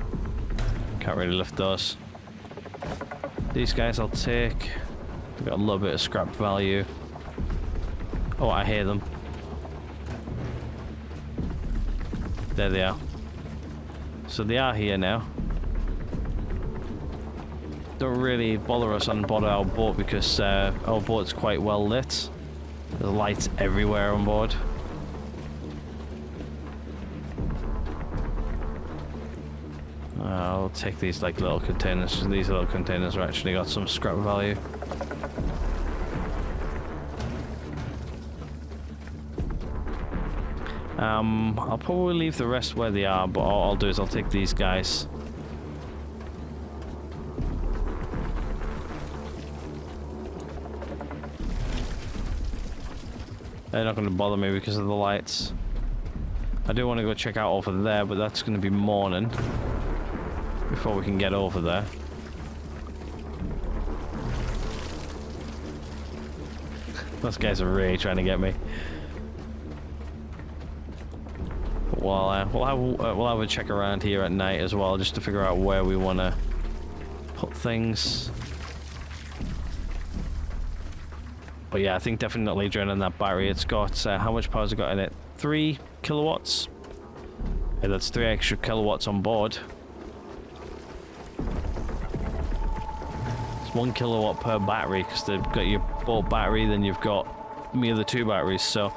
Can't really lift those. These guys I'll take. We've got a little bit of scrap value. Oh, I hear them. There they are. So they are here now. Don't really bother us on board our boat because our boat's quite well lit. There's lights everywhere on board. I'll take these like little containers. These little containers are actually got some scrap value. I'll probably leave the rest where they are, but all I'll do is I'll take these guys. They're not going to bother me because of the lights. I do want to go check out over there, but that's going to be morning before we can get over there. Those guys are really trying to get me. But we'll have a check around here at night as well, just to figure out where we want to put things. But yeah, I think definitely draining that battery. It's got, how much power's it got in it? 3 kilowatts? Yeah, that's 3 extra kilowatts on board. It's 1 kilowatt per battery, because they've got your boat battery, then you've got the other 2 batteries, so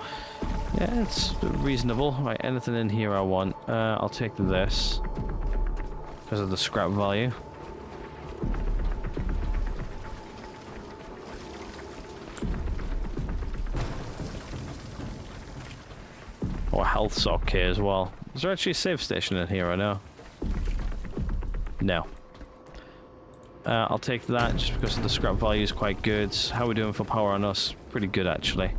yeah, it's reasonable. Right, anything in here I want. I'll take this, because of the scrap value. Or a health sock here as well. Is there actually a save station in here? I know. No. I'll take that just because the scrap value is quite good. How are we doing for power on us? Pretty good actually.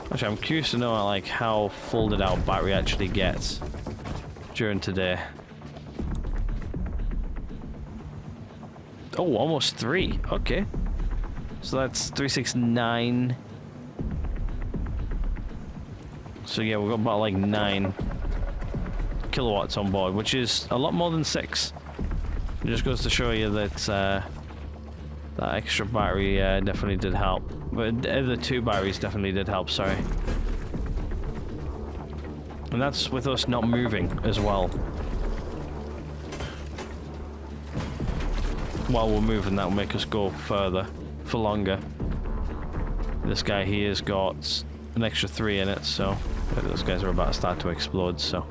Actually, I'm curious to know like how full did our battery actually get during today. Oh, almost 3. Okay. So that's 369. So yeah, we've got about like 9 kilowatts on board, which is a lot more than 6. It just goes to show you that that extra battery definitely did help. But the 2 batteries definitely did help, sorry. And that's with us not moving as well. While we're moving, that'll make us go further, for longer. This guy here has got an extra 3 in it, so those guys are about to start to explode, so.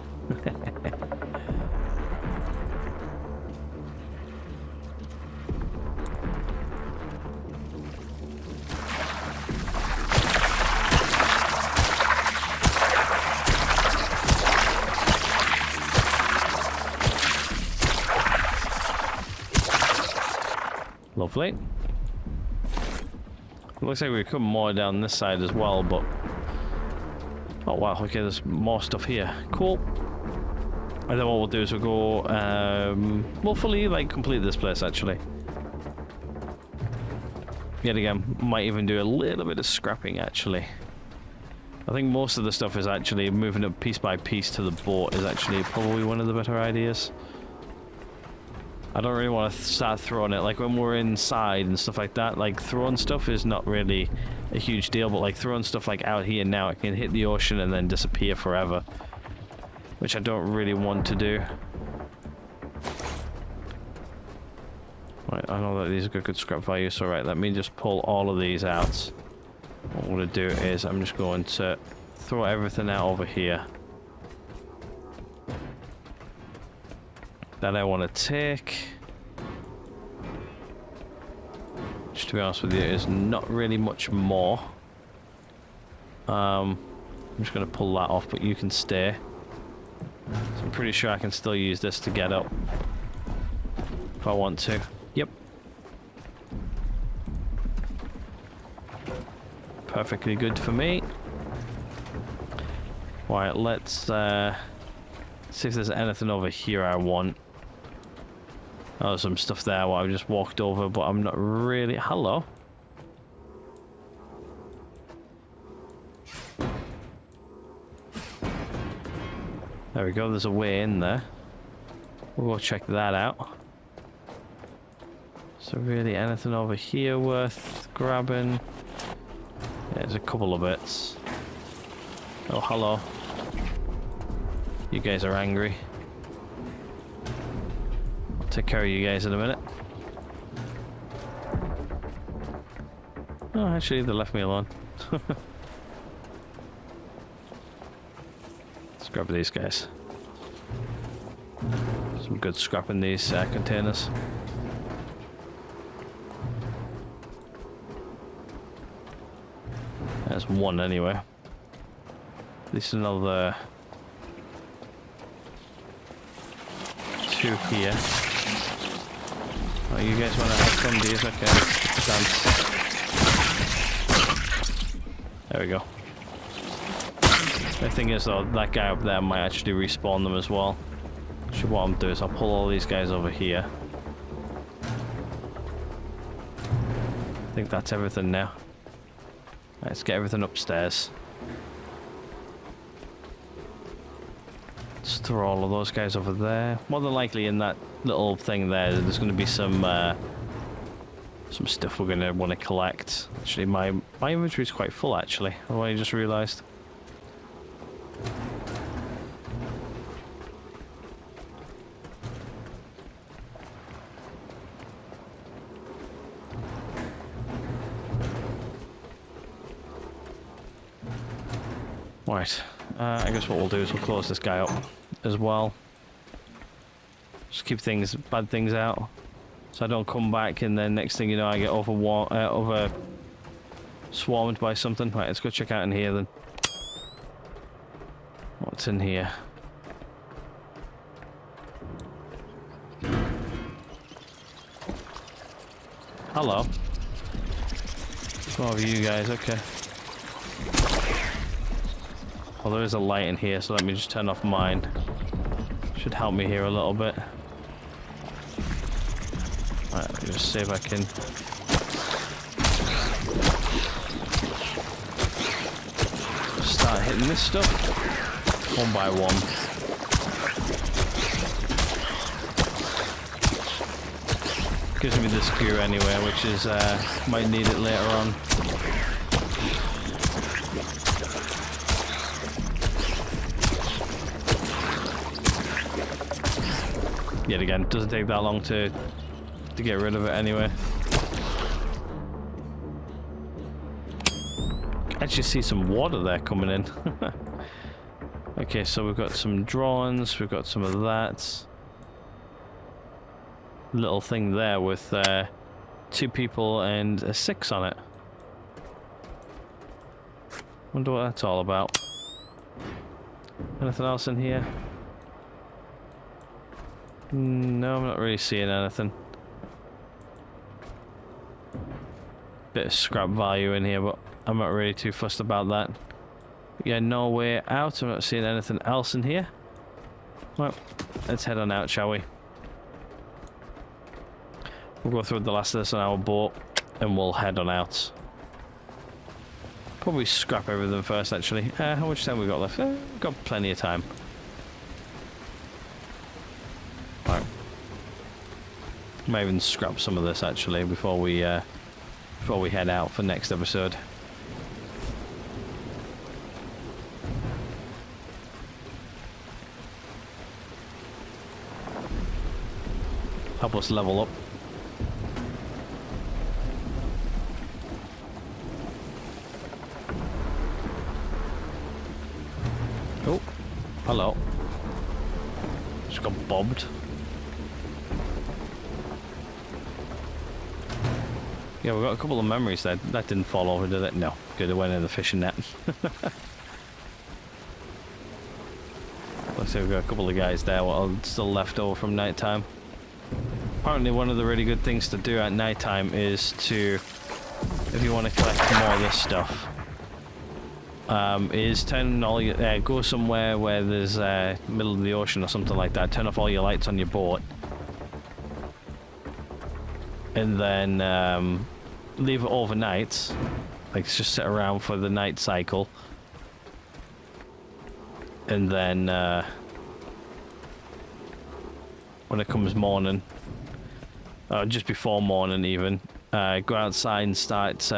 Lovely. Looks like we could more down this side as well, but oh wow, okay, there's more stuff here. Cool. And then what we'll do is we'll go we'll fully like complete this place actually. Yet again, might even do a little bit of scrapping actually. I think most of the stuff is actually moving up piece by piece to the boat is actually probably one of the better ideas. I don't really want to start throwing it, like when we're inside and stuff like that, like throwing stuff is not really a huge deal, but like throwing stuff like out here now, it can hit the ocean and then disappear forever, which I don't really want to do. Right, I know that these have got good scrap value, so right, let me just pull all of these out. What I'm going to do is I'm just going to throw everything out over here that I want to take. Just to be honest with you, there's not really much more. I'm just going to pull that off, but you can stay. So I'm pretty sure I can still use this to get up if I want to. Yep. Perfectly good for me. Right, let's see if there's anything over here I want. Oh, some stuff there what I just walked over, but I'm not really... Hello? There we go, there's a way in there. We'll go check that out. So really anything over here worth grabbing? Yeah, there's a couple of bits. Oh, hello. You guys are angry. I'll take care of you guys in a minute. Oh, actually, they left me alone. Let's grab these guys. Some good scrap in these containers. There's one anyway. At least another 2 here. Oh, you guys want to have some of these? Okay, dance. There we go. The thing is though, that guy up there might actually respawn them as well. So what I'll do is I'll pull all these guys over here. I think that's everything now. Let's get everything upstairs. Let's throw all of those guys over there. More than likely in that little thing there's going to be some stuff we're going to want to collect. Actually, my inventory is quite full actually. Oh, I just realised. Right, I guess what we'll do is we'll close this guy up as well. Just keep bad things out, so I don't come back and then next thing you know I get over swarmed by something. Right, let's go check out in here then. What's in here? Hello. More of you guys, okay. Well, there is a light in here, so let me just turn off mine. Should help me here a little bit. Right, let me just see if I can... start hitting this stuff. One by one. Gives me this gear anyway, which is, might need it later on. Yet again, doesn't take that long to get rid of it anyway. I actually see some water there coming in. Okay, so we've got some drawings, we've got some of that. Little thing there with 2 people and a 6 on it. Wonder what that's all about. Anything else in here? No, I'm not really seeing anything. Bit of scrap value in here, but I'm not really too fussed about that. Yeah, no way out. I'm not seeing anything else in here. Well, let's head on out, shall we? We'll go through the last of this on our boat, and we'll head on out. Probably scrap everything first, actually. How much time we got left? We've got plenty of time. Right. Might even scrap some of this actually before we head out for next episode. Help us level up. Oh, hello. Just got bobbed. Yeah, we've got a couple of memories there. That didn't fall over, did it? No. Good, it went in the fishing net. Looks like we've got a couple of guys there what are still left over from nighttime. Apparently one of the really good things to do at nighttime is to, if you want to collect more of this stuff, is turn all your, go somewhere where there's middle of the ocean or something like that, turn off all your lights on your boat, and then leave it overnight, like just sit around for the night cycle, and then when it comes morning, just before morning even, go outside and start,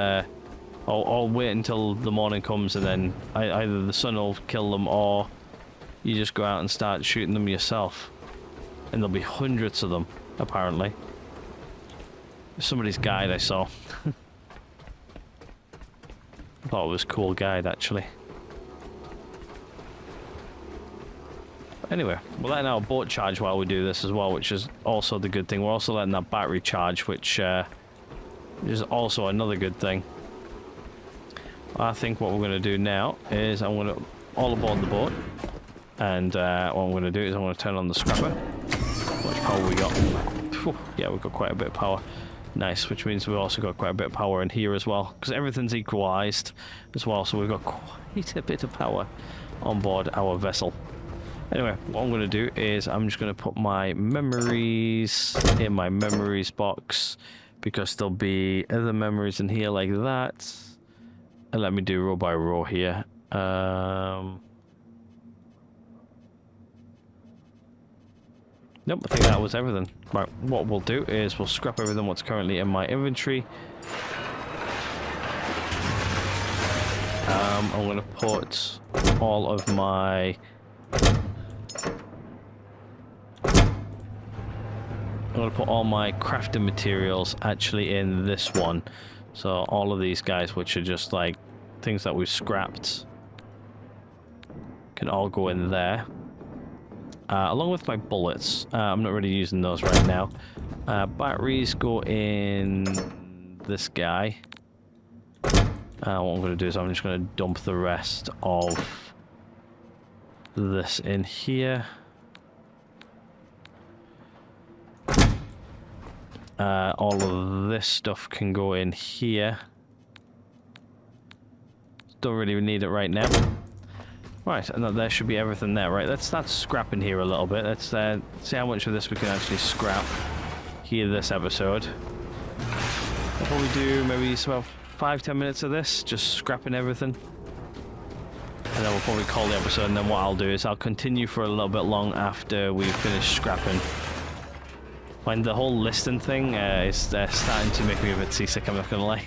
or wait until the morning comes, and then either the sun will kill them or you just go out and start shooting them yourself. And there'll be hundreds of them, apparently. Somebody's guide I saw. I thought it was a cool guide, actually. Anyway, we're letting our boat charge while we do this as well, which is also the good thing. We're also letting that battery charge, which is also another good thing. I think what we're going to do now is I'm going to all aboard the boat, and what I'm going to do is I'm going to turn on the scrapper. How much power we got? Whew, yeah, we've got quite a bit of power. Nice, which means we've also got quite a bit of power in here as well, because everything's equalized as well, so we've got quite a bit of power on board our vessel. Anyway, what I'm going to do is I'm just going to put my memories in my memories box, because there'll be other memories in here like that. And let me do row by row here. Nope, I think that was everything. Right, what we'll do is we'll scrap everything what's currently in my inventory. I'm going to put all of my... I'm going to put all my crafting materials actually in this one. So all of these guys, which are just like things that we've scrapped, can all go in there. Along with my bullets. I'm not really using those right now. Batteries go in this guy. What I'm going to do is I'm just going to dump the rest of this in here. All of this stuff can go in here. Don't really need it right now. Right, and there should be everything there, right? Let's start scrapping here a little bit. Let's see how much of this we can actually scrap here this episode. I'll probably do maybe about 5-10 minutes of this, just scrapping everything. And then we'll probably call the episode, and then what I'll do is I'll continue for a little bit long after we finish scrapping. When the whole listing thing is starting to make me a bit seasick, I'm not gonna lie.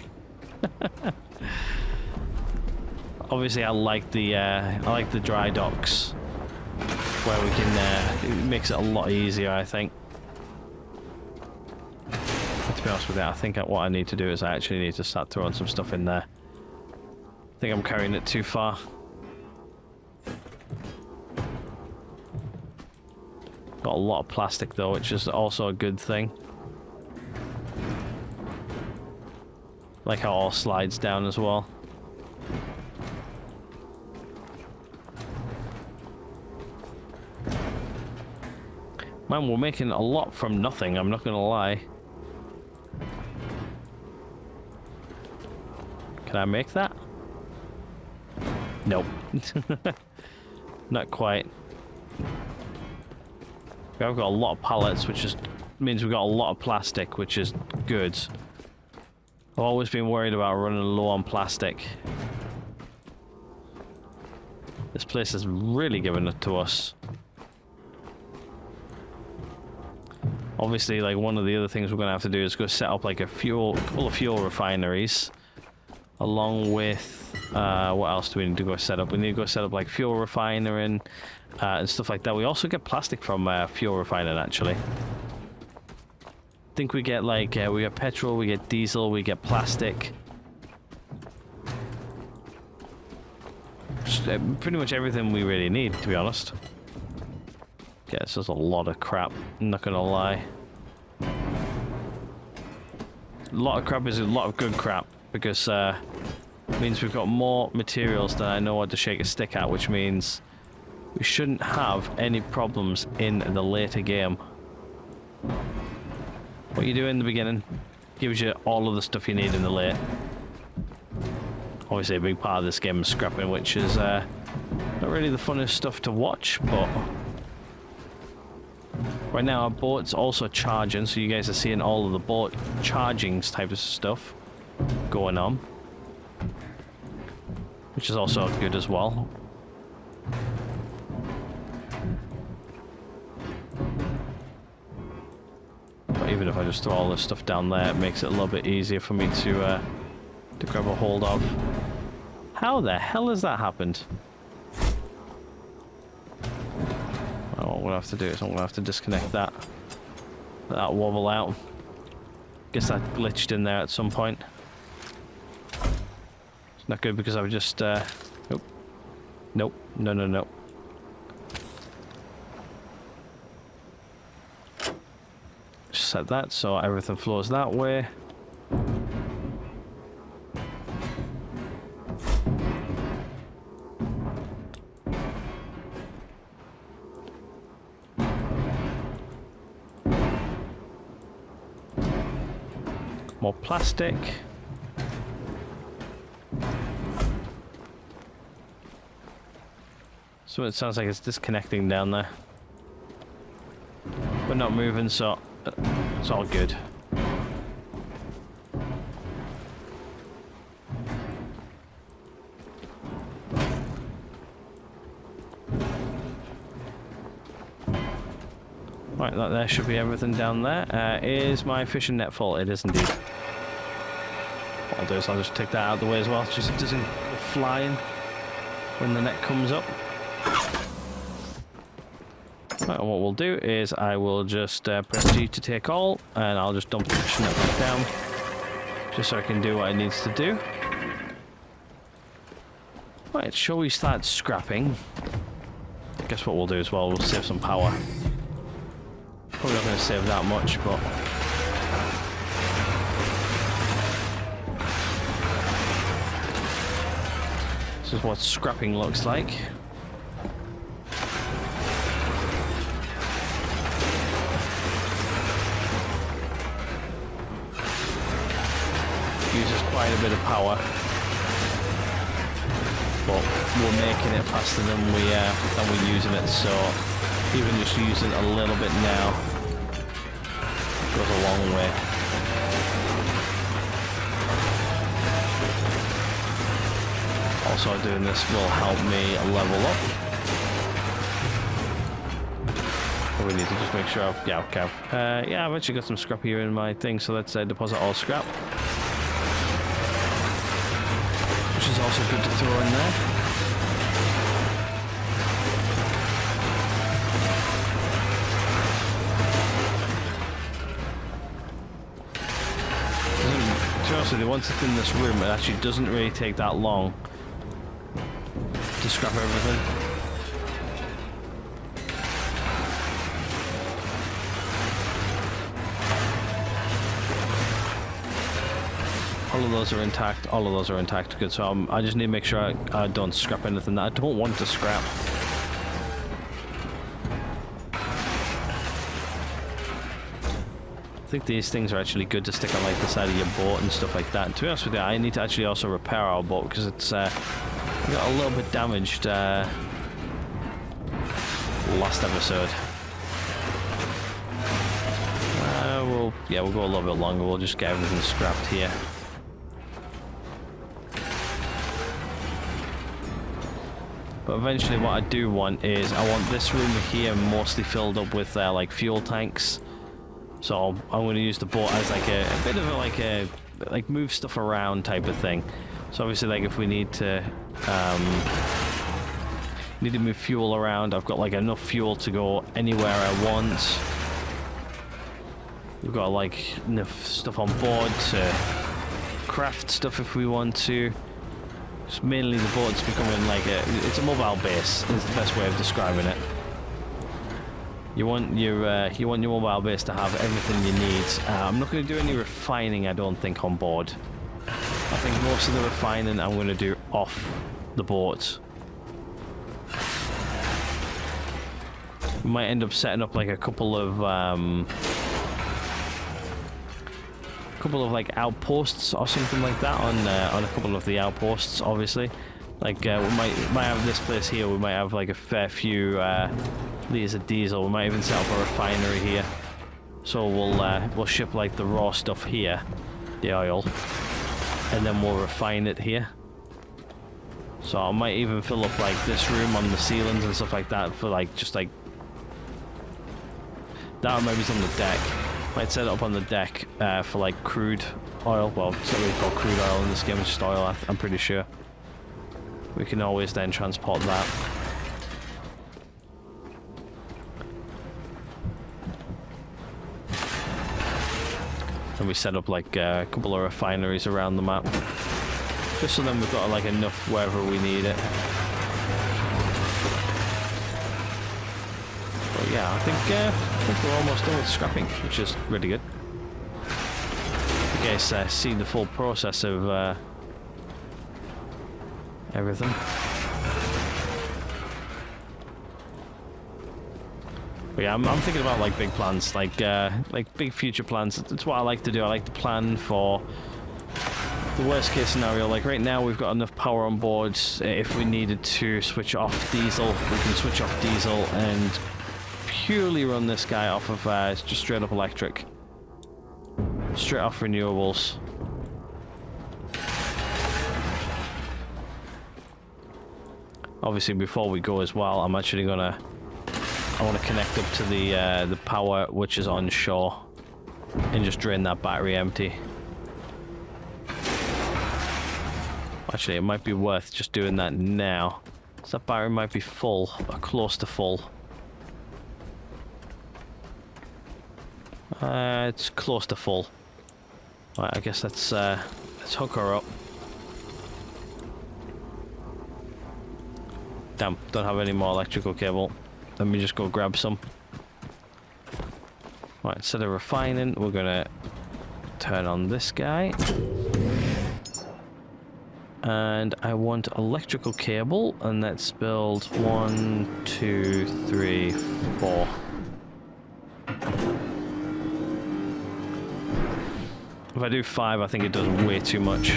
Obviously, I like the dry docks where we can. It makes it a lot easier, I think. But to be honest with you, I think what I need to do is I actually need to start throwing some stuff in there. I think I'm carrying it too far. Got a lot of plastic though, which is also a good thing. Like how it all slides down as well. Man, we're making a lot from nothing, I'm not gonna lie. Can I make that? Nope. Not quite. I've got a lot of pallets, which just means we've got a lot of plastic, which is good. I've always been worried about running low on plastic. This place is really giving it to us. Obviously, like, one of the other things we're going to have to do is go set up like a couple of fuel refineries, along with what else do we need to go set up? We need to go set up like fuel refinery and stuff like that. We also get plastic from fuel refining, actually. I think we get like we get petrol, we get diesel, we get plastic. Just, pretty much everything we really need, to be honest. Yeah, this is a lot of crap, I'm not gonna lie. A lot of crap is a lot of good crap, because it means we've got more materials than I know what to shake a stick at, which means we shouldn't have any problems in the later game. What you do in the beginning gives you all of the stuff you need in the late. Obviously a big part of this game is scrapping, which is not really the funnest stuff to watch, but right now our boat's also charging, so you guys are seeing all of the boat charging type of stuff going on, which is also good as well. But even if I just throw all this stuff down there, it makes it a little bit easier for me to grab a hold of. How the hell has that happened? Well, what I'm gonna have to do is I'm gonna have to disconnect that. Let that wobble out. Guess that glitched in there at some point. It's not good because I've just nope. Nope. No. Just set that so everything flows that way. More plastic. So it sounds like it's disconnecting down there. But not moving, so it's all good. Right, that there should be everything down there. Is my fishing net full? It is indeed. What I'll do is I'll just take that out of the way as well, just so it doesn't go flying when the net comes up. Right, and what we'll do is I will just press G to take all, and I'll just dump the fishing net back down, just so I can do what it needs to do. Right, shall we start scrapping? I guess what we'll do as well, we'll save some power. Probably not going to save that much, but this is what scrapping looks like. Uses quite a bit of power, but we're making it faster than we're using it, so even just using a little bit now goes a long way. Also doing this will help me level up. We need to just make sure I've, yeah, okay. Yeah, I've actually got some scrap here in my thing, so let's deposit all scrap. Which is also good to throw in there. Once it's in this room, it actually doesn't really take that long to scrap everything. All of those are intact. All of those are intact. Good. So I just need to make sure I don't scrap anything that I don't want to scrap. I think these things are actually good to stick on like the side of your boat and stuff like that. And to be honest with you, I need to actually also repair our boat because it's got a little bit damaged last episode. We'll go a little bit longer. We'll just get everything scrapped here. But eventually what I do want is I want this room here mostly filled up with like fuel tanks. So I'm going to use the boat as like a bit of a move stuff around type of thing. So obviously like if we need to move fuel around, I've got like enough fuel to go anywhere I want. We've got like enough stuff on board to craft stuff if we want to. Just mainly the boat's becoming like it's a mobile base is the best way of describing it. You want your mobile base to have everything you need. I'm not going to do any refining, I don't think, on board. I think most of the refining I'm going to do off the boat. We might end up setting up like a couple of like outposts or something like that on a couple of the outposts. Obviously, like we might have this place here. We might have like a fair few liters of diesel. We might even set up a refinery here. So we'll ship like the raw stuff here, the oil, and then we'll refine it here. So I might even fill up like this room on the ceilings and stuff like that for like just like that, or maybe it's on the deck. Might set it up on the deck for like crude oil. Well, it's not really called crude oil in this game, it's just oil, I'm pretty sure. We can always then transport that. And we set up like a couple of refineries around the map. Just so then we've got like enough wherever we need it. But yeah, I think we're almost done with scrapping, which is really good. You guys see the full process of everything. But yeah, I'm thinking about like big plans, like big future plans. It's what I like to do. I like to plan for the worst case scenario. Like right now we've got enough power on board. If we needed to switch off diesel, we can switch off diesel and purely run this guy off of just straight up electric. Straight off renewables. Obviously before we go as well, I'm actually gonna I want to connect up to the power which is on shore and just drain that battery empty. Actually, it might be worth just doing that now. So that battery might be full, or close to full. It's close to full. Right, I guess let's hook her up. Damn, don't have any more electrical cable. Let me just go grab some. Right, instead of refining, we're gonna turn on this guy. And I want electrical cable, and let's build 1, 2, 3, 4. If I do 5, I think it does way too much.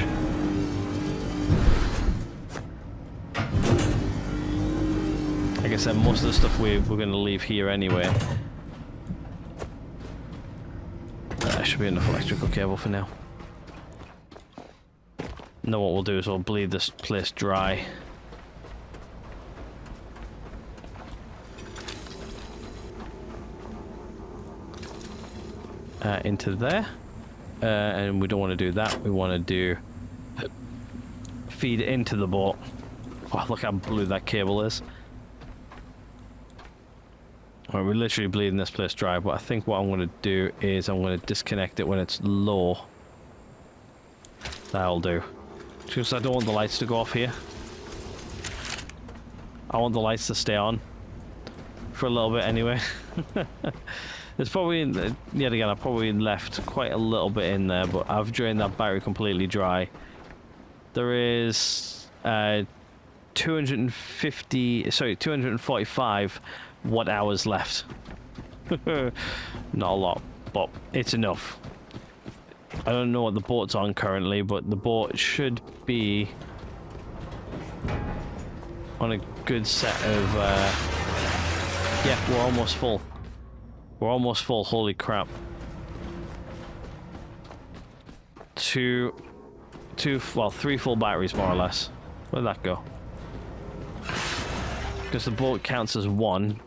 Like I said, most of the stuff we're going to leave here anyway. That should be enough electrical cable for now. Now what we'll do is we'll bleed this place dry. Into there. And we don't want to do that. We want to do feed into the boat. Oh, look how blue that cable is. Alright, we're literally bleeding this place dry, but I think what I'm going to do is I'm going to disconnect it when it's low. That'll do. Because I don't want the lights to go off here. I want the lights to stay on. For a little bit anyway. There's probably, yet again, I probably left quite a little bit in there, but I've drained that battery completely dry. There is 245 watt hours left. Not a lot, but it's enough. I don't know what the boat's on currently, but the boat should be on a good set of yeah, we're almost full. We're almost full, holy crap. Three full batteries more or less. Where'd that go? Because the boat counts as 1.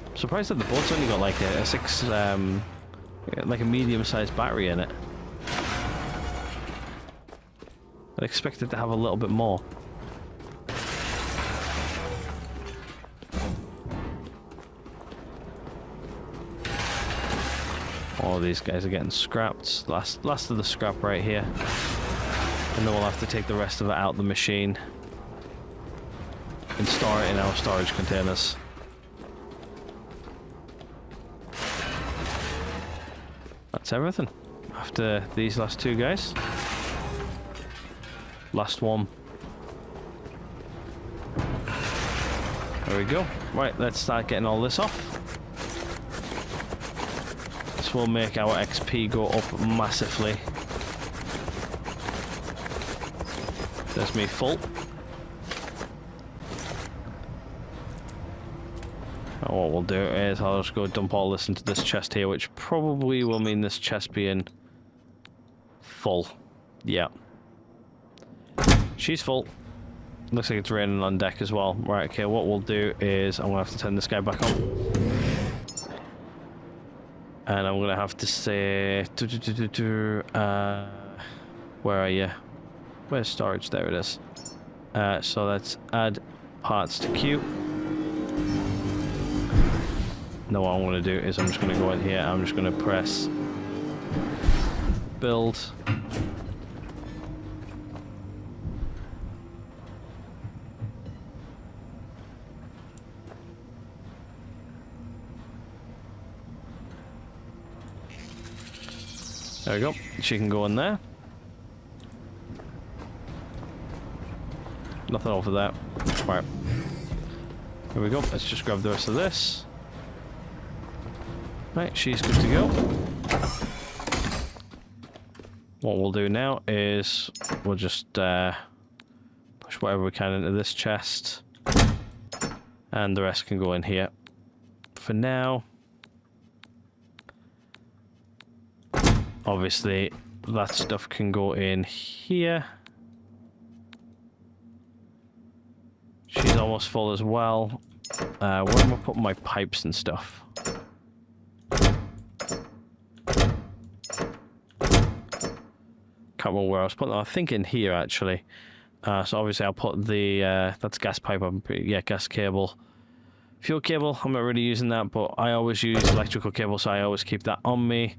I'm surprised that the boat's only got like a 6, like a medium-sized battery in it. I'd expect it to have a little bit more. All these guys are getting scrapped. Last of the scrap right here. And then we'll have to take the rest of it out the machine and store it in our storage containers. That's everything. After these last 2 guys. Last one. There we go. Right, let's start getting all this off. This will make our XP go up massively. There's me full. And what we'll do is I'll just go dump all this into this chest here, which probably will mean this chest being full. Yeah. She's full. Looks like it's raining on deck as well. Right, okay, what we'll do is I'm going to have to turn this guy back on. And I'm going to have to say... where are you? Where's storage? There it is. So let's add parts to queue. Now what I'm going to do is I'm just going to go in here. I'm just going to press build. There we go. She can go in there. Nothing over there. Right. Here we go. Let's just grab the rest of this. Right, she's good to go. What we'll do now is we'll just push whatever we can into this chest. And the rest can go in here. For now, obviously that stuff can go in here. She's almost full as well. Where am I putting my pipes and stuff? Can't remember where I was putting them. I think in here actually. So obviously I'll put the that's gas pipe. Yeah, gas cable, fuel cable. I'm not really using that, but I always use electrical cable, so I always keep that on me.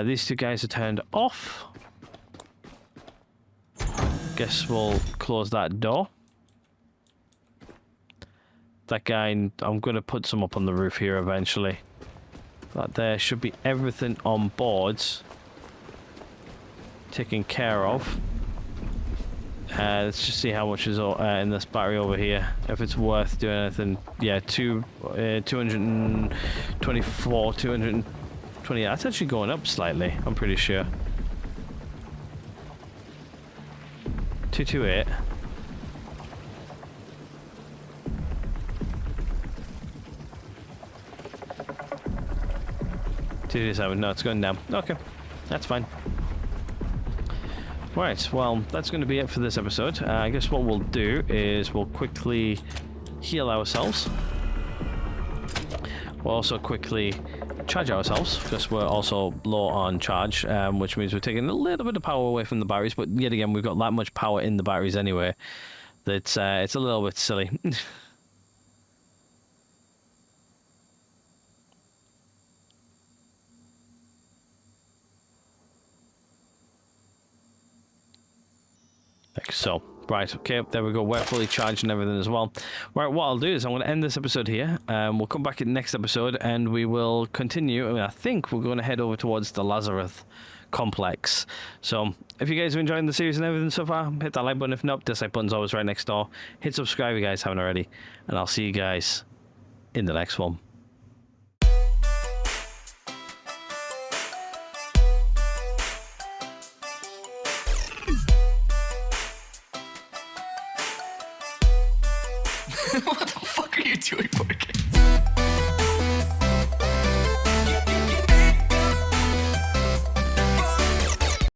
These two guys are turned off. Guess we'll close that door. That guy, I'm going to put some up on the roof here eventually. That there should be everything on board taken care of. Let's just see how much is in this battery over here. If it's worth doing anything. Yeah, 224, 220. That's actually going up slightly, I'm pretty sure. 228. 227. No, it's going down. Okay, that's fine. Right, well, that's going to be it for this episode. I guess what we'll do is we'll quickly heal ourselves. We'll also quickly charge ourselves, because we're also low on charge, which means we're taking a little bit of power away from the batteries, but yet again, we've got that much power in the batteries anyway that it's a little bit silly. Like so. Right, okay, there we go. We're fully charged and everything as well. Right, what I'll do is I'm going to end this episode here. We'll come back in the next episode and we will continue. I mean, I think we're going to head over towards the Lazarus complex. So, if you guys are enjoying the series and everything so far, hit that like button. If not, dislike button's always right next door. Hit subscribe if you guys haven't already. And I'll see you guys in the next one. What the fuck are you doing, Morgan?